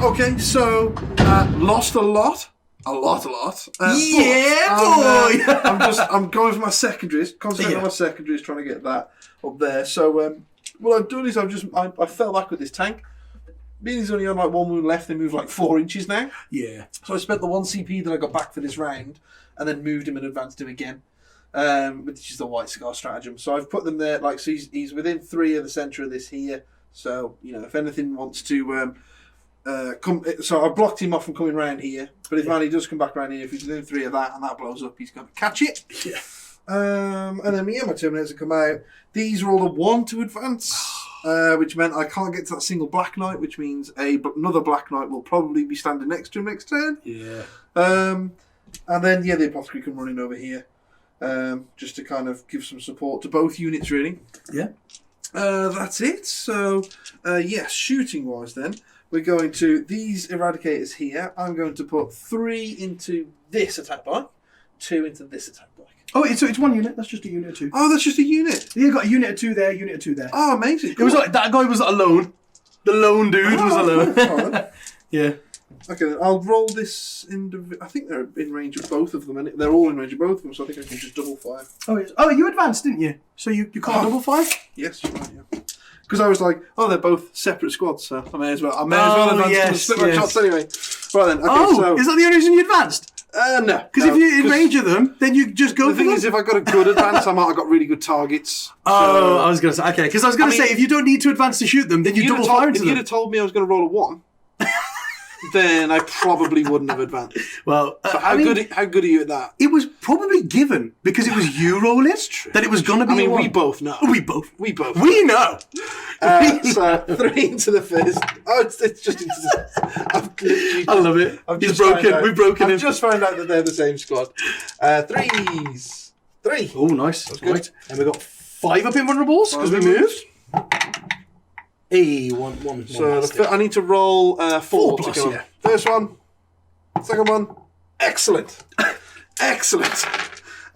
Okay, so lost a lot. Yeah, boy! I'm going for my secondaries, concentrating on my secondaries, trying to get that up there. So what I've done is I fell back with this tank. Being he's only on like 1 wound left, they move like 4 inches now. Yeah. So I spent the 1 CP that I got back for this round, and then moved him and advanced him again, which is the White Scar stratagem. So I've put them there, like, so he's within 3 of the centre of this here. So, you know, if anything wants to come, so I blocked him off from coming round here. But if Manny does come back around here, if he's doing 3 of that and that blows up, he's going to catch it. Yeah. And then my Terminators come out. These are all a 1 to advance, which meant I can't get to that single Black Knight, which means another Black Knight will probably be standing next to him next turn. Yeah. And then, the Apothecary come running over here, just to kind of give some support to both units, really. Yeah. That's it. So, yes, shooting-wise then, we're going to these Eradicators here. I'm going to put 3 into this attack bike, 2 into this attack bike. Oh, it's 1 unit. That's just a unit of 2. Oh, that's just a unit. You got a unit of 2 there, unit of 2 there. Oh, amazing. Cool. It was like that guy was alone. The lone dude was alone. Yeah. Okay, then I'll roll this I think they're in range of both of them, and they're all in range of both of them, so I think I can just double fire. Oh, yes. Oh, you advanced, didn't you? So you can't double fire? Yes, right, yeah. Because I was like, they're both separate squads, so I may as well advance to split my shots anyway. Right then, okay, so... is that the only reason you advanced? No. Because if you're in range of them, then you just go for them. The thing is, if I got a good advance, I might have got really good targets. Oh, I was going to say, okay, because I was going to say, if you don't need to advance to shoot them, then you double fire into them. If you'd have told me I was going to roll a 1, then I probably wouldn't have advanced. Well, so how good are you at that? It was probably given, because it was you rolling, that it was going to be a 1. we both know. We both. We know. So 3 into the first. Oh, it's just into the... I love it. We've broken him. I've just found out that they're the same squad. 3s. 3. Oh, nice. That's good. Right. And we got 5 up invulnerables, because we moved. One. So I need to roll 4 plus, to go. yeah. First one. Second one. Excellent. Excellent.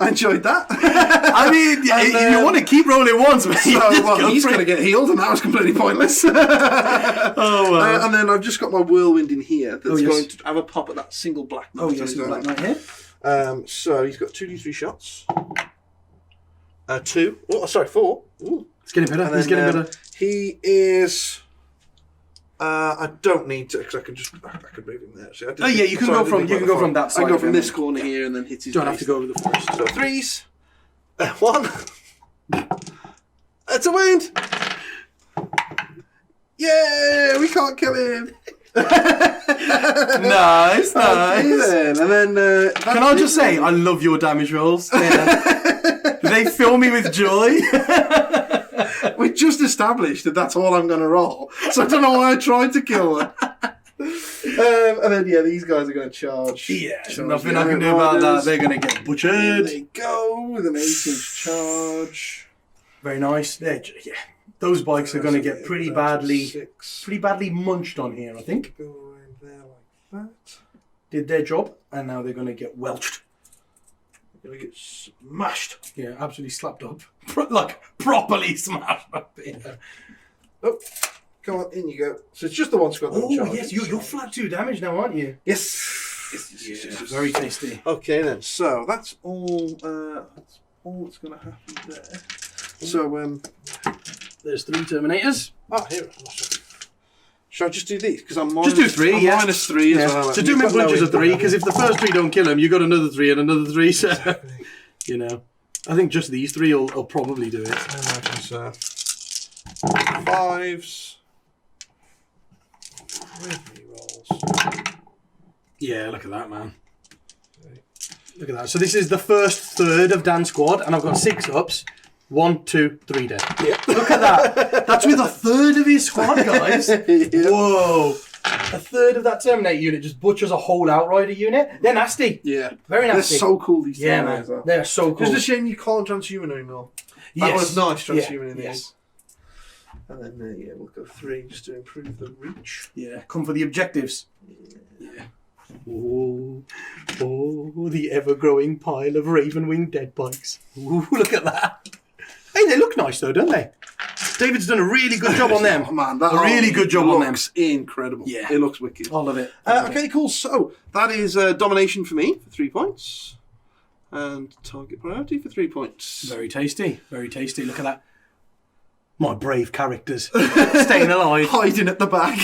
I enjoyed that. I mean, you want to keep rolling ones, mate. So, he's going to get healed, and that was completely pointless. And then I've just got my whirlwind in here that's going to have a pop at that single Black Knight. Oh, yes, Black Knight here. So he's got 2d3 shots. 2. Oh, sorry, 4. Ooh. It's getting better. He's getting better. He is... I don't need to, because I could move him there. So you can go from that side. I can go from this corner here and then hit his Don't have to go over the first. So 3s. 1. It's a wound. Yeah, we can't kill him. Nice. Okay, then. And then can I just say, I love your damage rolls. They fill me with joy. We just established that that's all I'm going to roll, so I don't know why I tried to kill them. And then these guys are going to charge. Yeah, nothing I can do about that. They're going to get butchered. There they go with an 8-inch charge. Very nice. Those bikes are going to get pretty badly munched on here, I think. Go around there like that. Did their job, and now they're going to get welched. They're going to get smashed. Yeah, absolutely slapped up. Like, properly smashed up here. Oh, come on, in you go. So it's just the one squad. Oh, yes, you're flat 2 damage now, aren't you? Yes. Yes. Very tasty. Okay, then. So that's all that's going to happen there. So, there's 3 Terminators. Oh, here. Should I just do these? Because I'm just do 3, yeah. minus 3 as well. So do my bunches of 3, because if the first 3 don't kill him, you got another 3 and another 3. So, I think just these 3 will probably do it. I imagine so. 5s. Rolls. Yeah, look at that, man. Look at that. So this is the first third of Dan's squad, and I've got 6 ups. 1, 2, 3 dead. Yep. Look at that. That's with a third of his squad, guys. Yep. Whoa. A third of that Terminator unit just butchers a whole Outrider unit. They're nasty. Yeah. Very nasty. They're so cool, these things. Yeah, man. They're so cool. Just a shame you can't transhuman anymore. Yes. That was nice transhuman in these. Yes. And then, we'll go 3 just to improve the reach. Yeah, come for the objectives. Yeah. Oh, the ever-growing pile of Ravenwing dead bikes. Ooh, look at that. Hey, they look nice though, don't they? David's done a really good job on them. Oh, man, that really good job on them. Looks incredible. Yeah. It looks wicked. I love it. Okay, cool. So, that is domination for me for 3 points. And target priority for 3 points. Very tasty. Very tasty. Look at that. My brave characters. Staying alive. Hiding at the back.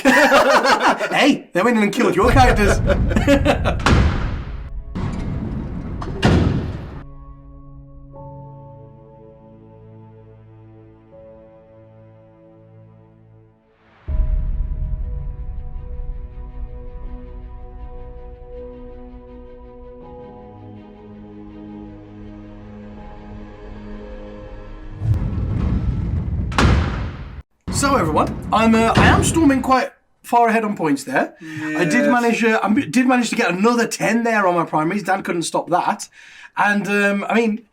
Hey, they went in and killed your characters. everyone. I am storming quite far ahead on points there. Yes. I did manage to get another 10 there on my primaries. Dan couldn't stop that. And I mean,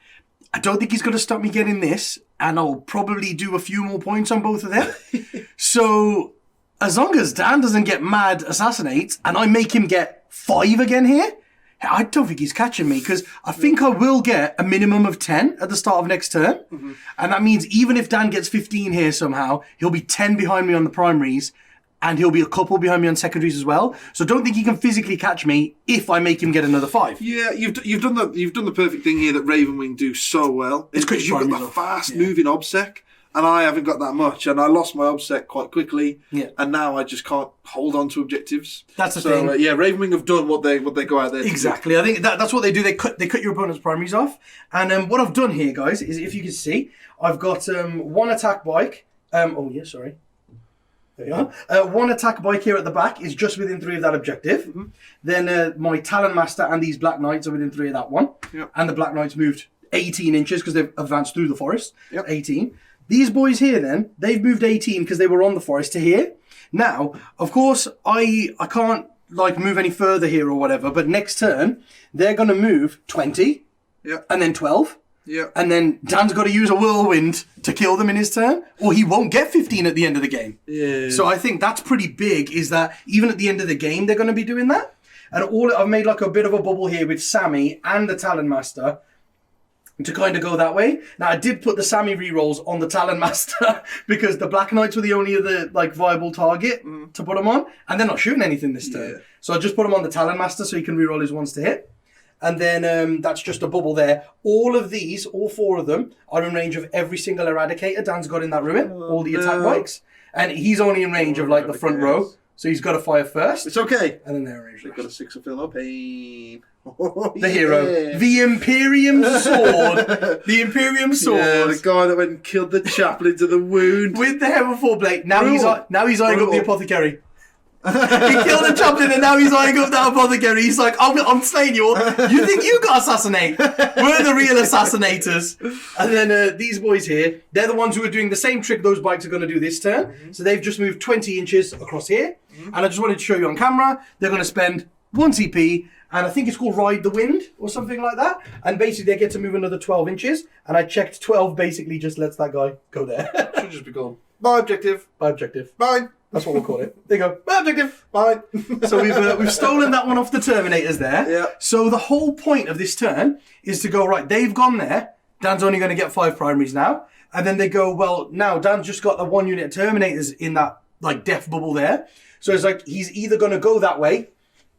I don't think he's going to stop me getting this. And I'll probably do a few more points on both of them. So as long as Dan doesn't get mad assassinates and I make him get 5 again here, I don't think he's catching me, because I think I will get a minimum of 10 at the start of next turn. Mm-hmm. And that means even if Dan gets 15 here somehow, he'll be 10 behind me on the primaries, and he'll be a couple behind me on secondaries as well. So don't think he can physically catch me if I make him get another 5. Yeah, you've done the perfect thing here that Ravenwing do so well. It's because you've got that fast moving obsec, and I haven't got that much, and I lost my obsec quite quickly. Yeah. And now I just can't hold on to objectives. That's the thing. Yeah, Ravenwing have done what they go out there to exactly. do. I think that's what they do. They cut your opponent's primaries off. And what I've done here, guys, is if you can see, I've got 1 attack bike. Oh yeah, sorry. There you are. 1 attack bike here at the back is just within 3 of that objective. Mm-hmm. Then my Talon Master and these Black Knights are within 3 of that one. Yep. And the Black Knights moved 18 inches because they've advanced through the forest. Yep. 18. These boys here then, they've moved 18 because they were on the forest to here. Now, of course, I can't like move any further here or whatever, but next turn, they're going to move 20. Yep. And then 12. Yeah, and then Dan's got to use a whirlwind to kill them in his turn, or he won't get 15 at the end of the game. Yeah. So I think that's pretty big, is that even at the end of the game, they're going to be doing that. And I've made like a bit of a bubble here with Sammy and the Talon Master to kind of go that way. Now, I did put the Sammy rerolls on the Talon Master because the Black Knights were the only other like viable target to put them on, and they're not shooting anything this turn. Yeah. So I just put him on the Talon Master so he can reroll his ones to hit. And then that's just a bubble there. All of these, all 4 of them, are in range of every single Eradicator Dan's got in that ruin. All the attack bikes. And he's only in range of like the front row. So he's got to fire first. It's okay. And then they're in range. They've got a 6 of Philippine. The hero. The Imperium Sword. The Imperium Sword. Yeah, the guy that went and killed the chaplain to the wound. With the Heaven 4 Blade. Now he's eyeing up the Apothecary. He killed the chaplain and now he's eyeing up that Apothecary. He's like, I'm slaying you all. You think you got assassinate? We're the real assassinators. And then these boys here, they're the ones who are doing the same trick those bikes are going to do this turn. Mm-hmm. So they've just moved 20 inches across here. Mm-hmm. And I just wanted to show you on camera, they're going to spend 1 TP, and I think it's called Ride the Wind or something like that. And basically they get to move another 12 inches. And I checked 12 basically just lets that guy go there. Should just be called my objective. My objective. Mine. That's what we'll call it. There you go. My objective. Fine. So we've stolen that one off the Terminators there. Yeah. So the whole point of this turn is to go, right, they've gone there. Dan's only going to get 5 primaries now. And then they go, well, now Dan's just got the 1 unit of Terminators in that like death bubble there. So it's like he's either going to go that way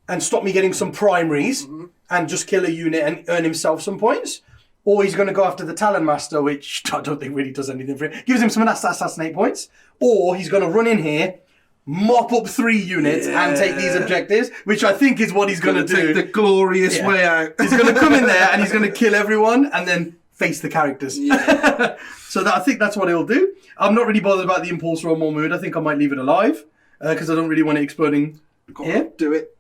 and stop me getting some primaries and just kill a unit and earn himself some points. Or he's going to go after the Talon Master, which I don't think really does anything for him. Gives him some assassinate points. Or he's going to run in here, mop up 3 units and take these objectives, which I think is what he's going to do. Take the glorious way out. He's going to come in there and he's going to kill everyone and then face the characters. Yeah. So I think that's what he'll do. I'm not really bothered about the Impulsor or more mood. I think I might leave it alive because I don't really want it exploding here. Do it.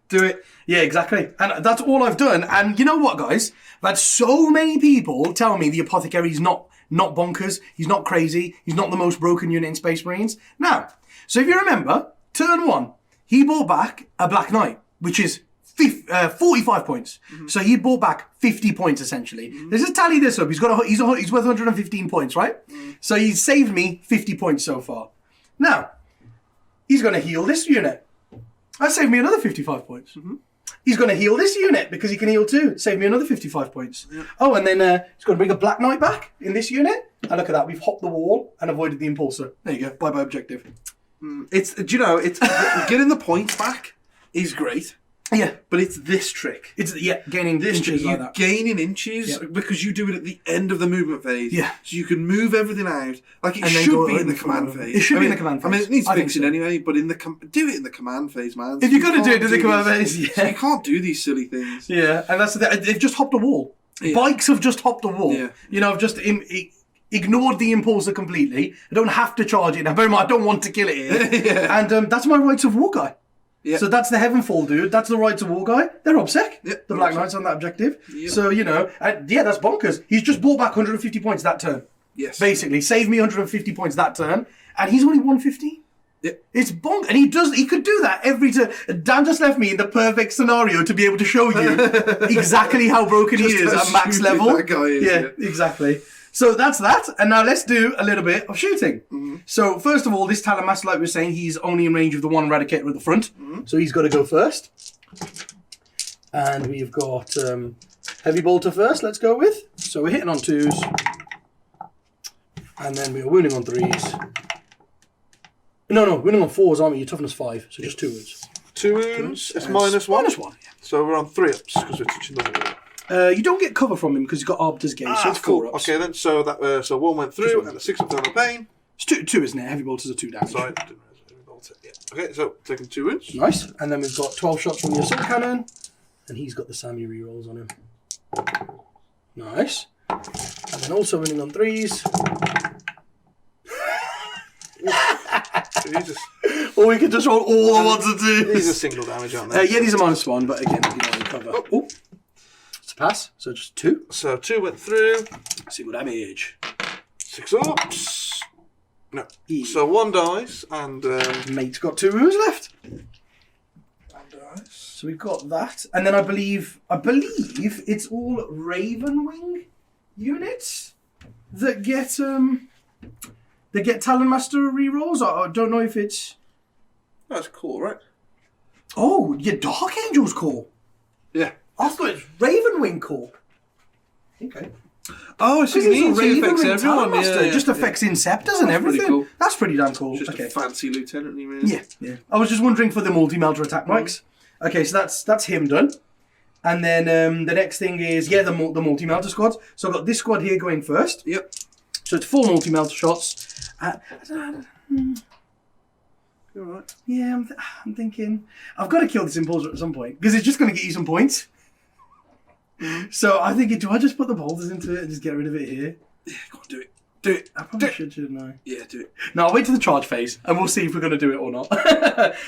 Yeah, exactly. And that's all I've done. And you know what, guys? I've had so many people tell me the Apothecary's not bonkers. He's not crazy. He's not the most broken unit in Space Marines. Now, so if you remember, turn 1, he brought back a Black Knight, which is 45 points. Mm-hmm. So he brought back 50 points, essentially. Mm-hmm. Let's just tally this up. He's worth 115 points, right? Mm-hmm. So he's saved me 50 points so far. Now, he's going to heal this unit. That saved me another 55 points. Mm-hmm. He's going to heal this unit because he can heal too. Save me another 55 points. Yeah. Oh, and then he's going to bring a Black Knight back in this unit. And look at that. We've hopped the wall and avoided the Impulsor. There you go. Bye-bye objective. It's getting the points back is great. Yeah, but it's this trick. It's gaining this inches like that. Gaining inches because you do it at the end of the movement phase. Yeah, so you can move everything out. Like it should be in the command phase. It should be in the command phase. I mean, it needs fixing anyway, but do it in the command phase, man. If you're gonna do it in the command phase, you can't do these silly things. Yeah, and that's they've just hopped a wall. Yeah. Bikes have just hopped a wall. Yeah. You know, I've just ignored the Impulsor completely. I don't have to charge it now. Very much, I don't want to kill it here. And that's my Rights of War guy. Yep. So that's the Heavenfall dude. That's the Rights of War guy. They're obsec. Yep, the Black Knights on that objective. Yep. So, you know, that's bonkers. He's just brought back 150 points that turn. Yes. Basically, saved me 150 points that turn. and he's only 150. Yeah. It's bonk, and he could do that every time. Dan just left me in the perfect scenario to be able to show you exactly how broken he is at max level. That guy is, yeah, exactly. So that's that, and now let's do a little bit of shooting. Mm-hmm. So first of all, this Talon Master, like we were saying, he's only in range of the one Eradicator at the front, so he's got to go first. And we've got Heavy Bolter first, let's go with. So we're hitting on 2s, and then we're wounding on 3s. No, winning on 4s, aren't we? Your toughness 5, so just 2 wounds. 2 wounds. It's -1. -1. Yeah. So we're on 3 ups because we're touching the wall. You don't get cover from him because he's got Arbiter's Gaze, so it's 4 ups. Okay, then. So that so 1 went through and a 6 up down the pain. It's 2, isn't it? Heavy Bolters are 2 damage. Sorry, didn't realize Heavy Bolter. Yeah. Okay, so taking 2 wounds. Nice. And then we've got 12 shots from the Assault Cannon, and he's got the Sammael rerolls on him. Nice. And then also winning on 3s. Jesus. Or we could just roll all the ones and 2s. These are single damage, aren't they? Yeah, these are -1, but again, you don't cover. Oh. It's a pass, so just 2. So 2 went through. Single damage. 6 ups. No. E. So 1 dies and Mate's got 2 wounds left. 1 dies. So we've got that, and then I believe it's all Ravenwing units that get Talon Master rerolls. I don't know if it's. That's cool, right? Oh, yeah, Dark Angel's cool. Yeah. I thought it was Ravenwing cool. Okay. Oh, I see. It affects everyone. Master. It just affects Inceptors and everything. Pretty cool. That's pretty damn cool. Just okay. a fancy lieutenant, really. Yeah. I was just wondering for the multi-melter attack mics. Okay, so that's him done. And then the next thing is, the multi-melter squad. So I've got this squad here going first. Yep. So it's 4 multi-melter shots. You alright? Yeah, I'm thinking, I've got to kill this Impulsor at some point, because it's just going to get you some points. So I'm thinking, do I just put the bolters into it and just get rid of it here? Yeah, go on, do it. Do it. I probably should, shouldn't I? Yeah, do it. No, I'll wait to the charge phase, and we'll see if we're going to do it or not.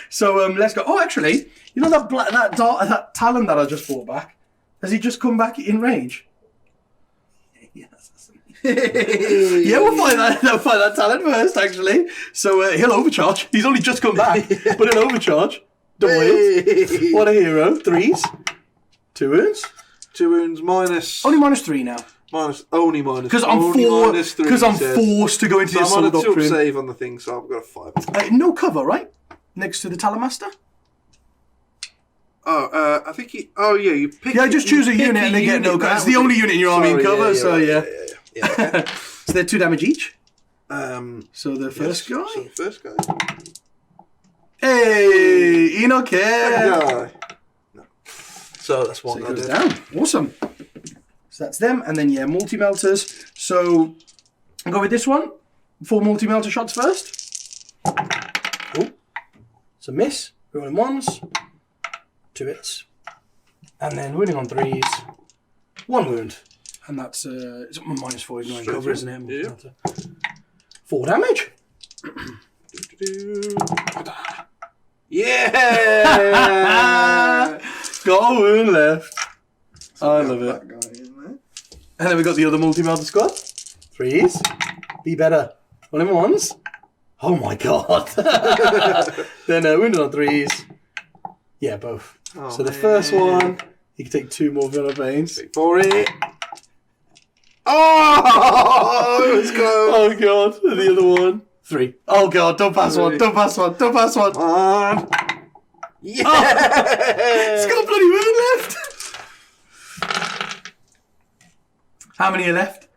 So let's go. Oh, actually, you know that Talon that I just brought back? Has he just come back in range? Yeah, we'll find that Talon first, actually. So he'll overcharge. He's only just come back, but he'll overcharge. Double hit. What a hero. 3s. 2 wounds. 2 wounds minus. Only -3 now. Only minus. Because I'm forced to go into the so I'm on Assault a 2 Doctrine. save on the thing, so I've got a 5. No cover, right? Next to the Talon Master? Oh, I think he. Oh, yeah, you pick. Yeah, just choose a unit and they get no cover. It's the only unit in your army in cover, so yeah. Yeah. So they're 2 damage each. So the first guy. So the first guy. Hey, Enoch. No. So that's one. So it goes down. Awesome. So that's them, and then multi-melters. So I'll go with this one. 4 multi-melter shots first. Oh, it's a miss. Rolling 1s, 2 hits, and then winning on 3s. 1 wound, and that's it's -4 ignoring cover, isn't it? Yeah. 4 damage. Yeah. Got a wound left. I love it. And then we got the other multi-melter squad. 3s. Be better. 1 in 1s. Oh my god. Then wounded on 3s. Yeah, both. Oh, so the first one, you can take 2 more Villain Pains. Wait for it. Oh, let's go. Oh god. And the other one. 3. Oh god, don't pass 1. Don't pass 1. Don't pass 1. Yeah. It's got a bloody wound left. How many are left?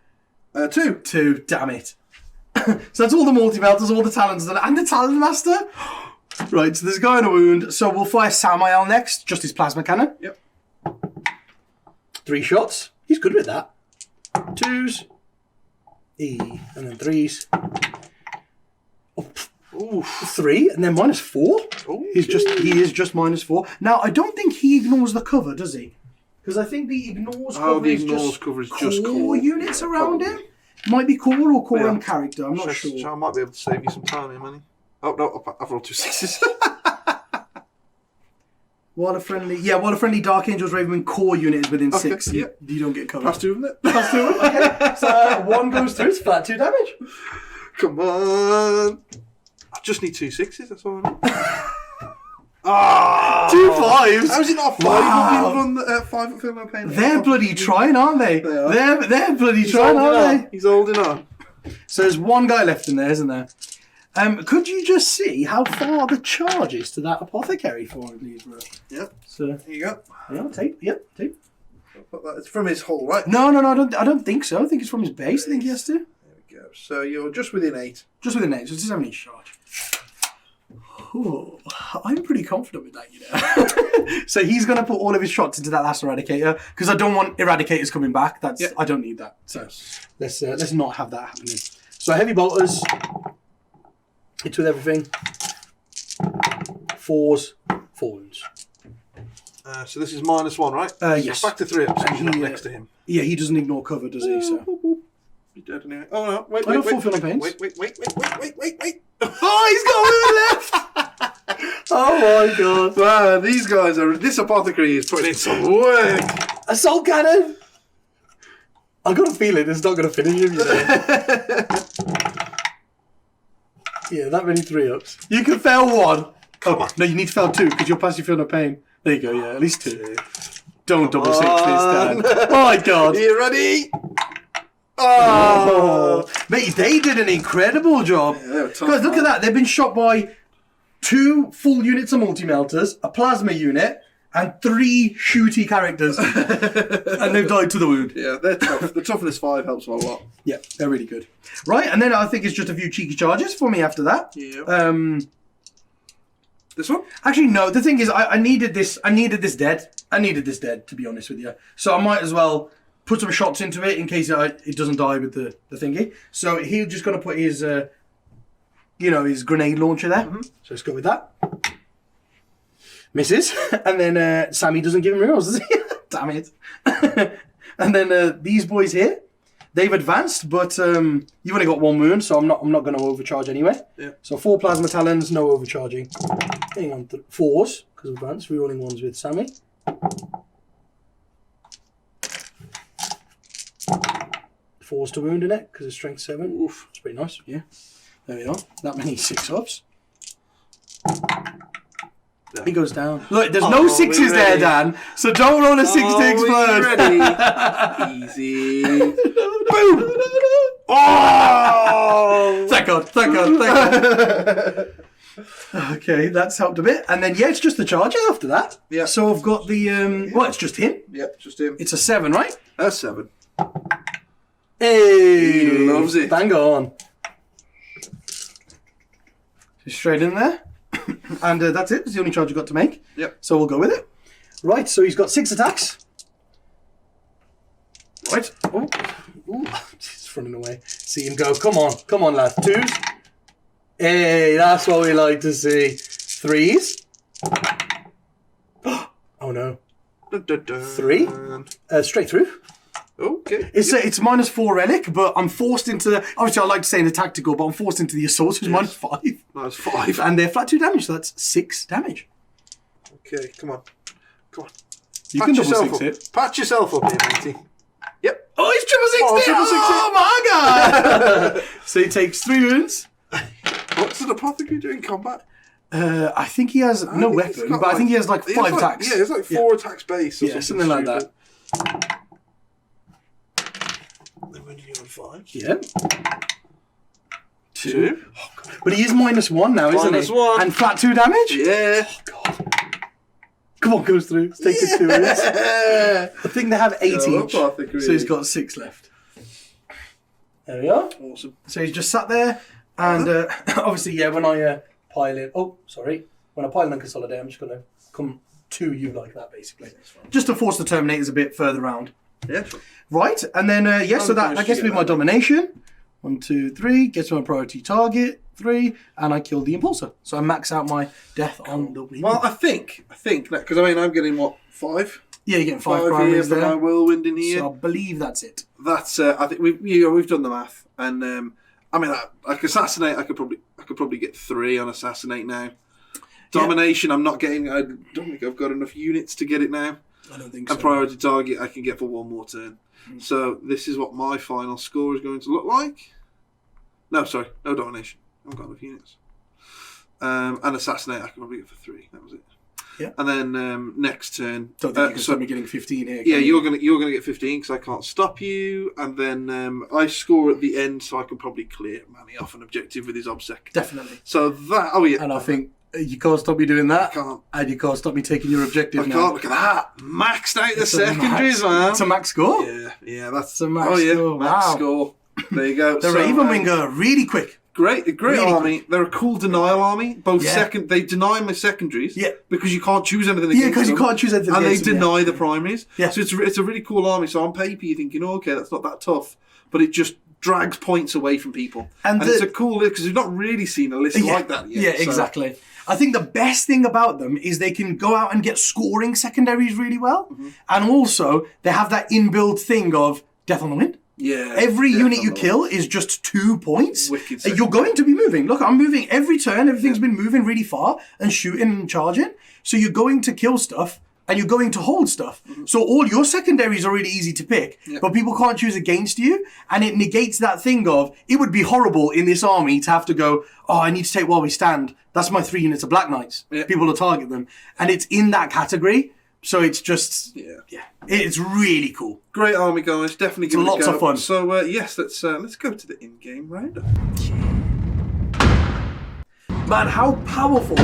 2. 2, damn it. So that's all the multi-melters, all the talons, and the Talon Master. Right, so there's a guy in a wound. So we'll fire Sammael next, just his plasma cannon. Yep. 3 shots. He's good with that. 2s. E. And then 3s. Oh, 3, and then -4. Ooh. He is just -4. Now I don't think he ignores the cover, does he? Because I think the ignores cover is just core units around him. Might be core or core and character. I'm not sure. So I might be able to save you some time here, money. Oh no, I've rolled 2 6s. While a friendly Dark Angels Ravenwing core unit is within 6, yeah. you don't get covered. Pass 2 of them. Pass 2 of them. Okay. So 1 goes through. It's flat 2 damage. Come on. just need 2 6s, that's all I need. Ah! 2 5s? How is it not 5 Wow. on the 5 at Film Pain? They're bloody trying, aren't they? They are. They're bloody He's trying, holding aren't on. He's holding on. they? So there's one guy left in there, isn't there? Could you just see how far the charge is to that apothecary for him, please, bro? Yep. So Here you go. yeah, tape. Yep, tape. It's from his hull, right? No, I don't think so. I think it's from his base. I think he has to. There we go. So you're just within 8. Just with the name, so it's 7 each charge. Ooh, I'm pretty confident with that, you know. So he's going to put all of his shots into that last Eradicator, because I don't want Eradicators coming back. I don't need that. So let's not have that happening. So heavy bolters, hits with everything. 4s, 4 wounds. So this is -1, right? Yes. So back to 3 up, so And he's not he, next to him. Yeah, he doesn't ignore cover, does he? So. He's dead anyway. Oh no, wait. I don't fulfill pains. Wait. Oh, he's got one left! Oh my god. Man, these guys are. This apothecary is putting in some work. Assault cannon! I've got a feeling it's not going to finish him, you know. Yeah, that many 3-ups. You can fail 1. Come on. No, you need to fail 2 because you'll pass your feel no pain. There you go, yeah, at least 2. Don't double 6 this time. Oh my god. Are you ready? Oh, mate, they did an incredible job. Yeah, they were tough, Guys, look man. at that. They've been shot by 2 full units of multi-melters, a plasma unit, and 3 shooty characters. And they've died to the wound. Yeah, they're tough. The toughness 5 helps them a lot. Yeah, they're really good. Right, and then I think it's just a few cheeky charges for me after that. Yeah. This one? Actually, no. The thing is, I needed this. I needed this dead. To be honest with you. So I might as well put some shots into it in case it doesn't die with the thingy. So he's just going to put his, his grenade launcher there. Mm-hmm. So let's go with that. Misses. And then Sammy doesn't give him rerolls, does he? Damn it. And then these boys here, they've advanced, but you've only got 1 wound, so I'm not going to overcharge anyway. Yeah. So 4 plasma talons, no overcharging. Hang on, 4s because of advance. Rerolling 1s with Sammy. 4s to wound in it because it's strength 7. Oof, it's pretty nice. Yeah. There we are. That many 6-ups. He goes down. Look, there's no 6s there, Dan. So don't roll a 6 to explode. Ready? Easy. Boom! Oh! Thank God. Okay, that's helped a bit. And then, yeah, it's just the charger after that. Yeah. So I've got the... it's just him. Yep, just him. It's a 7, right? That's 7. Hey! He loves it. Bang on. Straight in there. And that's it. It's the only charge I've got to make. Yep. So we'll go with it. Right, so he's got 6 attacks. Right. Oh. Ooh. He's running away. See him go. Come on, lad. 2s. Hey, that's what we like to see. 3s. Oh no. 3. Straight through. Okay. It's -4 relic, but I'm forced into... Obviously, I like to say in the tactical, but I'm forced into the assault, which is -5. That's 5. And they're flat 2 damage, so that's 6 damage. Okay, come on. You can double 6 it. Patch yourself up here, matey. Yep. Oh, he's triple 6 Oh, it! triple 6 Oh, my God! So he takes 3 wounds. What's an apothecary doing in combat? I think he has no weapon, but I think he has like 5 attacks. Yeah, it's like 4 attacks base or something like that. Then when did you on 5? Yeah. 2. Oh, God. But he is -1 now, isn't he? -1. And flat 2 damage? Yeah. Oh, God. Come on, goes through. Let's take the 2 wounds. I think they have 8 Go each. apothecary. So he's got 6 left. There we are. Awesome. So he's just sat there, and obviously, yeah, when I pile in... Oh, sorry. When I pile in and consolidate, I'm just going to come to you like that, basically. Just to force the Terminators a bit further round. Yeah, sure. Right, and then, so that gets me my domination. 1, 2, 3, gets my priority target, 3, and I kill the Impulsor. So I max out my death on the wind. Well, I think, because I'm getting, 5? Yeah, you're getting 5 here primaries for there. my whirlwind in here. So I believe that's it. That's I think we've done the math, and like assassinate, I could probably get 3 on assassinate now. Domination, I'm not getting. I don't think I've got enough units to get it now. I don't think so. And priority target, I can get for 1 more turn. So this is what my final score is going to look like. No, sorry, no domination. I haven't got enough units. and Assassinate, I can probably get for 3. That was it. Yeah. And then next turn... Don't think you can stop me getting 15 here. Yeah, you're gonna get 15 because I can't stop you. And then I score at the end, so I can probably clear Manny off an objective with his obsec. Definitely. So that... Oh, yeah. And I think you can't stop me doing that. I can't. And you can't stop me taking your objective I now. can't. Look at that. Maxed out the secondaries, man. It's a max score? Yeah, that's... a max score. Max Wow. score. There you go. The Ravenwing are really quick. Great really army. Quick. They're a cool denial army. Both they deny my secondaries. Yeah. Because you can't choose anything against them. Yeah, because you can't choose anything and against them. And they deny the primaries. Yeah. So it's a really cool army. So on paper you're thinking, oh, okay, that's not that tough. But it just drags points away from people. And it's a cool list because you've not really seen a list like that yet. Yeah, exactly. I think the best thing about them is they can go out and get scoring secondaries really well. Mm-hmm. And also, they have that inbuilt thing of death on the wind. Yeah. Every unit you kill is just 2 points. Wicked. You're going to be moving. Look, I'm moving every turn. Everything's been moving really far and shooting and charging. So you're going to kill stuff and you're going to hold stuff. Mm-hmm. So all your secondaries are really easy to pick, but people can't choose against you. And it negates that thing of, it would be horrible in this army to have to go, oh, I need to take while we stand. That's my 3 units of Black Knights. Yeah. People will target them. And it's in that category. So it's just, it's really cool. Great army, guys. Definitely give it a go. Lots of fun. So, yes, let's go to the in-game roundup. Man, how powerful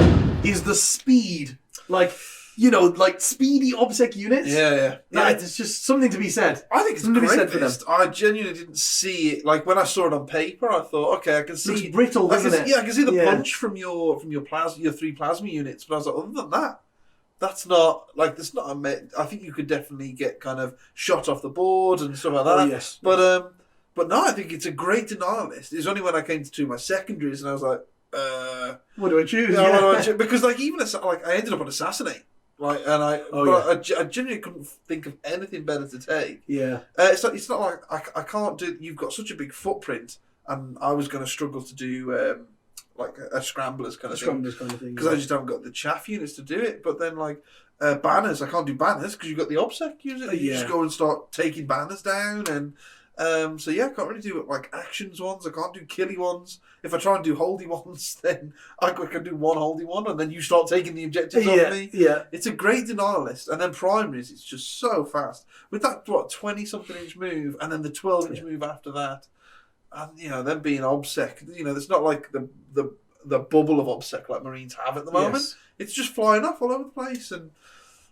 is the speed? Like, you know, like speedy OBSEC units? Yeah. It's just something to be said. I think it's something great to be said for them. I genuinely didn't see it. Like, when I saw it on paper, I thought, okay, I can see... It's brittle, doesn't it? Yeah, I can see the punch from your 3 plasma units. But I was like, other than that, that's not, like, there's not I think you could definitely get kind of shot off the board and stuff like that. Oh, yes. But no, I think it's a great denial list. It's only when I came to my secondaries and I was like, what do I choose? What do I choose? Because, like, even, I ended up on Assassinate. Like, and I genuinely couldn't think of anything better to take. Yeah. It's not like, I can't do, you've got such a big footprint and I was going to struggle to do, like a scramblers kind of thing. Because I just haven't got the chaff units to do it. But then, like, banners, I can't do banners because you've got the OBSEC unit. You just go and start taking banners down. And I can't really do, like, actions ones. I can't do killy ones. If I try and do holdy ones, then I can do one holdy one and then you start taking the objectives off me. Yeah. It's a great denial list. And then primaries, it's just so fast. With that, 20-something inch move and then the 12-inch move after that. And, you know, them being OBSEC, you know, there's not like the bubble of OBSEC like Marines have at the moment. Yes. It's just flying off all over the place. And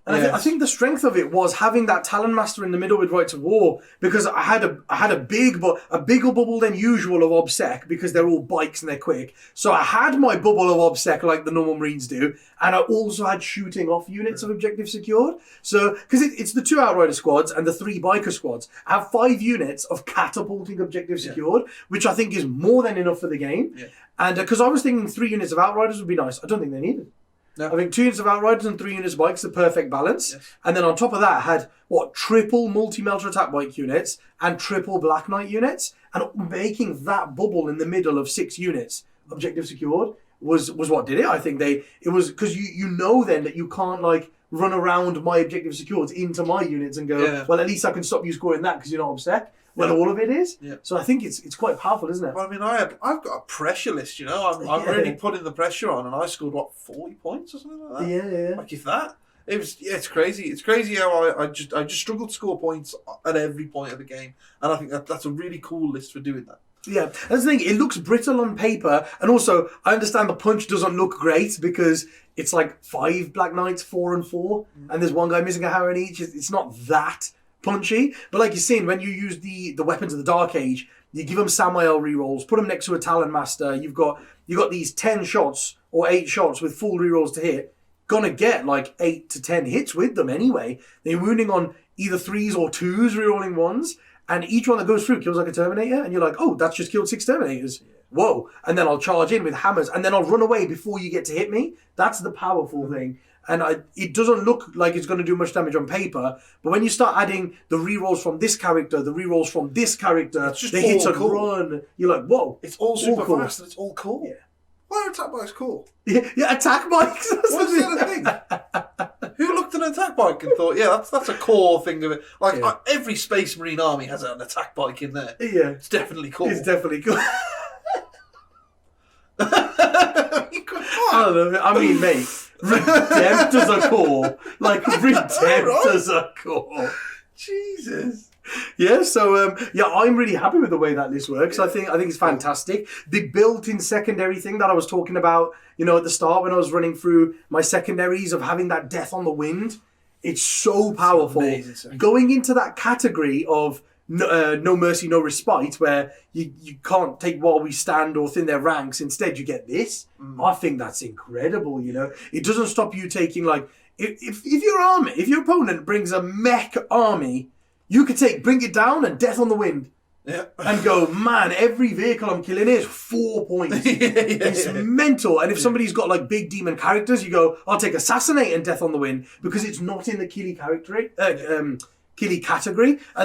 I think the strength of it was having that Talon Master in the middle with Right to War, because I had a bigger bubble than usual of OBSEC because they're all bikes and they're quick. So I had my bubble of OBSEC like the normal Marines do, and I also had shooting off units of objective secured. So because it's the 2 Outrider squads and the 3 biker squads, I have 5 units of catapulting objective secured, which I think is more than enough for the game. Yeah. And because I was thinking 3 units of Outriders would be nice, I don't think they needed. No. I think 2 units of Outriders and 3 units of bikes, the perfect balance. Yes. And then on top of that, I had, triple multi-melter attack bike units and triple Black Knight units. And making that bubble in the middle of 6 units, objective secured, was what did it. I think it was, because you know then that you can't, like, run around my objective secured into my units and go, well, at least I can stop you scoring that because you're not upset. Well, all of it is. Yeah. So I think it's quite powerful, isn't it? Well, I mean, I've got a pressure list, you know. I'm really putting the pressure on, and I scored 40 points or something like that. Yeah. Like if that, it's crazy. It's crazy how I just struggle to score points at every point of the game, and I think that's a really cool list for doing that. Yeah, that's the thing. It looks brittle on paper, and also I understand the punch doesn't look great because it's like 5 Black Knights, 4 and 4, and there's one guy missing a hammer in each. It's not that punchy, but like you're saying, when you use the weapons of the Dark Age, you give them Sammael rerolls, put them next to a Talon Master. You've got these 10 shots or 8 shots with full rerolls to hit. Gonna get like 8 to 10 hits with them anyway. They're wounding on either 3s or 2s, rerolling 1s, and each one that goes through kills like a Terminator, and you're like, oh, that's just killed 6 Terminators. Whoa! And then I'll charge in with hammers, and then I'll run away before you get to hit me. That's the powerful thing. And it doesn't look like it's going to do much damage on paper, but when you start adding the rerolls from this character, the rerolls from this character, the hits and run, you're like, whoa. It's all super fast and it's all cool. Yeah. Why are attack bikes cool? Yeah, attack bikes. What's the other thing? Who looked at an attack bike and thought, yeah, that's a core thing of it. Like, every Space Marine army has an attack bike in there. Yeah. It's definitely cool. It's definitely cool. I love it. I mean, mate, Redemptor's a core. Like, Redemptor's a core. Jesus. Yeah, so I'm really happy with the way that list works. I think it's fantastic. The built-in secondary thing that I was talking about, at the start when I was running through my secondaries of having that death on the wind, it's so powerful. Amazing, going into that category of no mercy, no respite, where you can't take while we stand or thin their ranks. Instead, you get this. I think that's incredible. It doesn't stop you taking if your opponent brings a mech army. You could bring it down and death on the wind. Yeah. And go, man, every vehicle I'm killing is 4 points. It's mental. And if somebody's got big demon characters, you go, I'll take assassinate and death on the wind because it's not in the killy category. And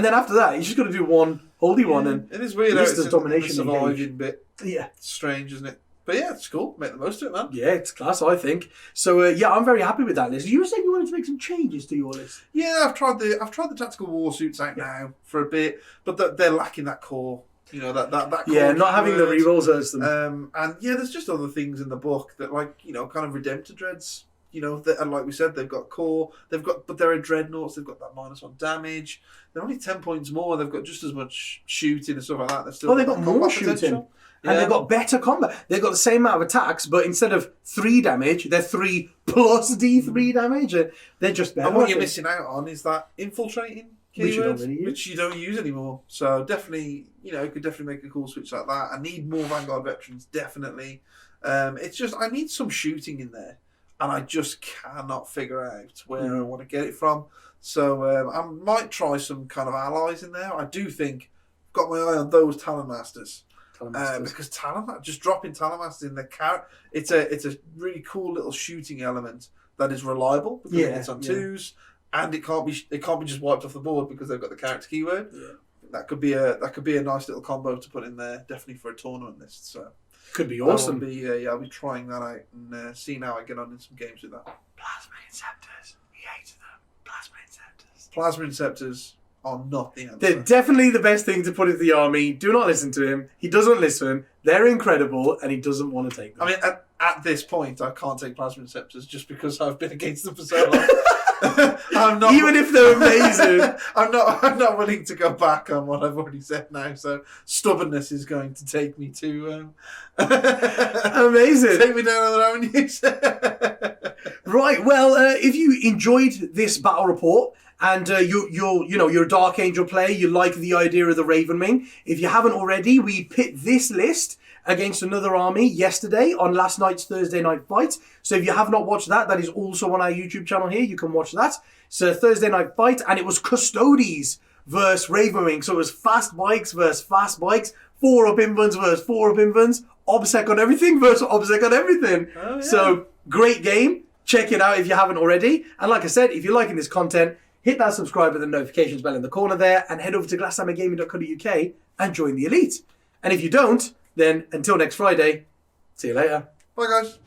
then after that, you just got to do one holy one. And it is weird. It's domination the surviving bit. Yeah. It's strange, isn't it? But yeah, it's cool. Make the most of it, man. Yeah, it's class, I think. So I'm very happy with that list. You were saying you wanted to make some changes to your list. Yeah, I've tried the tactical war suits out now for a bit, but they're lacking that core. That core. Yeah, not having the rerolls hurts them. And yeah, there's just other things in the book that kind of Redemptor dreads. And like we said, they've got core. But they're a dreadnoughts. They've got that -1 damage. They're only 10 points more. They've got just as much shooting and stuff like that. They've got more shooting. Potential. And they've got better combat. They've got the same amount of attacks, but instead of 3 damage, they're 3 plus D3 damage. And they're just better. And what you're missing out on is that infiltrating keyword, which you don't use anymore. So definitely, could definitely make a cool switch like that. I need more Vanguard veterans, definitely. It's just, I need some shooting in there. And I just cannot figure out where I want to get it from. So I might try some kind of allies in there. I do think, got my eye on those Talon Masters. Because just dropping Talon Masters in the it's a really cool little shooting element that is reliable because it's on 2s, and it can't be just wiped off the board because they've got the character keyword. Yeah. That could be a nice little combo to put in there, definitely for a tournament list. So could be awesome. I'll be trying that out and seeing how I get on in some games with that. Plasma Inceptors, we hated them. Plasma Inceptors are not the answer. They're definitely the best thing to put into the army. Do not listen to him. He doesn't listen. They're incredible, and he doesn't want to take them. I mean, at this point, I can't take Plasma Inceptors just because I've been against them for so long. I'm not, even if they're amazing. I'm not willing to go back on what I've already said now. So stubbornness is going to take me to amazing. Take me down other avenues. Right. Well, if you enjoyed this battle report. And you're a Dark Angel player, you like the idea of the Ravenwing. If you haven't already, we pit this list against another army yesterday on last night's Thursday night fight. So if you have not watched that is also on our YouTube channel here. You can watch that. It's a Thursday night fight, and it was Custodes versus Ravenwing. So it was fast bikes versus fast bikes, 4-up invulns versus 4-up invulns, obsec on everything versus obsec on everything. Oh, yeah. So great game. Check it out if you haven't already. And like I said, if you're liking this content, hit that subscribe and the notifications bell in the corner there, and head over to glasshammergaming.co.uk and join the elite. And if you don't, then until next Friday, see you later. Bye, guys.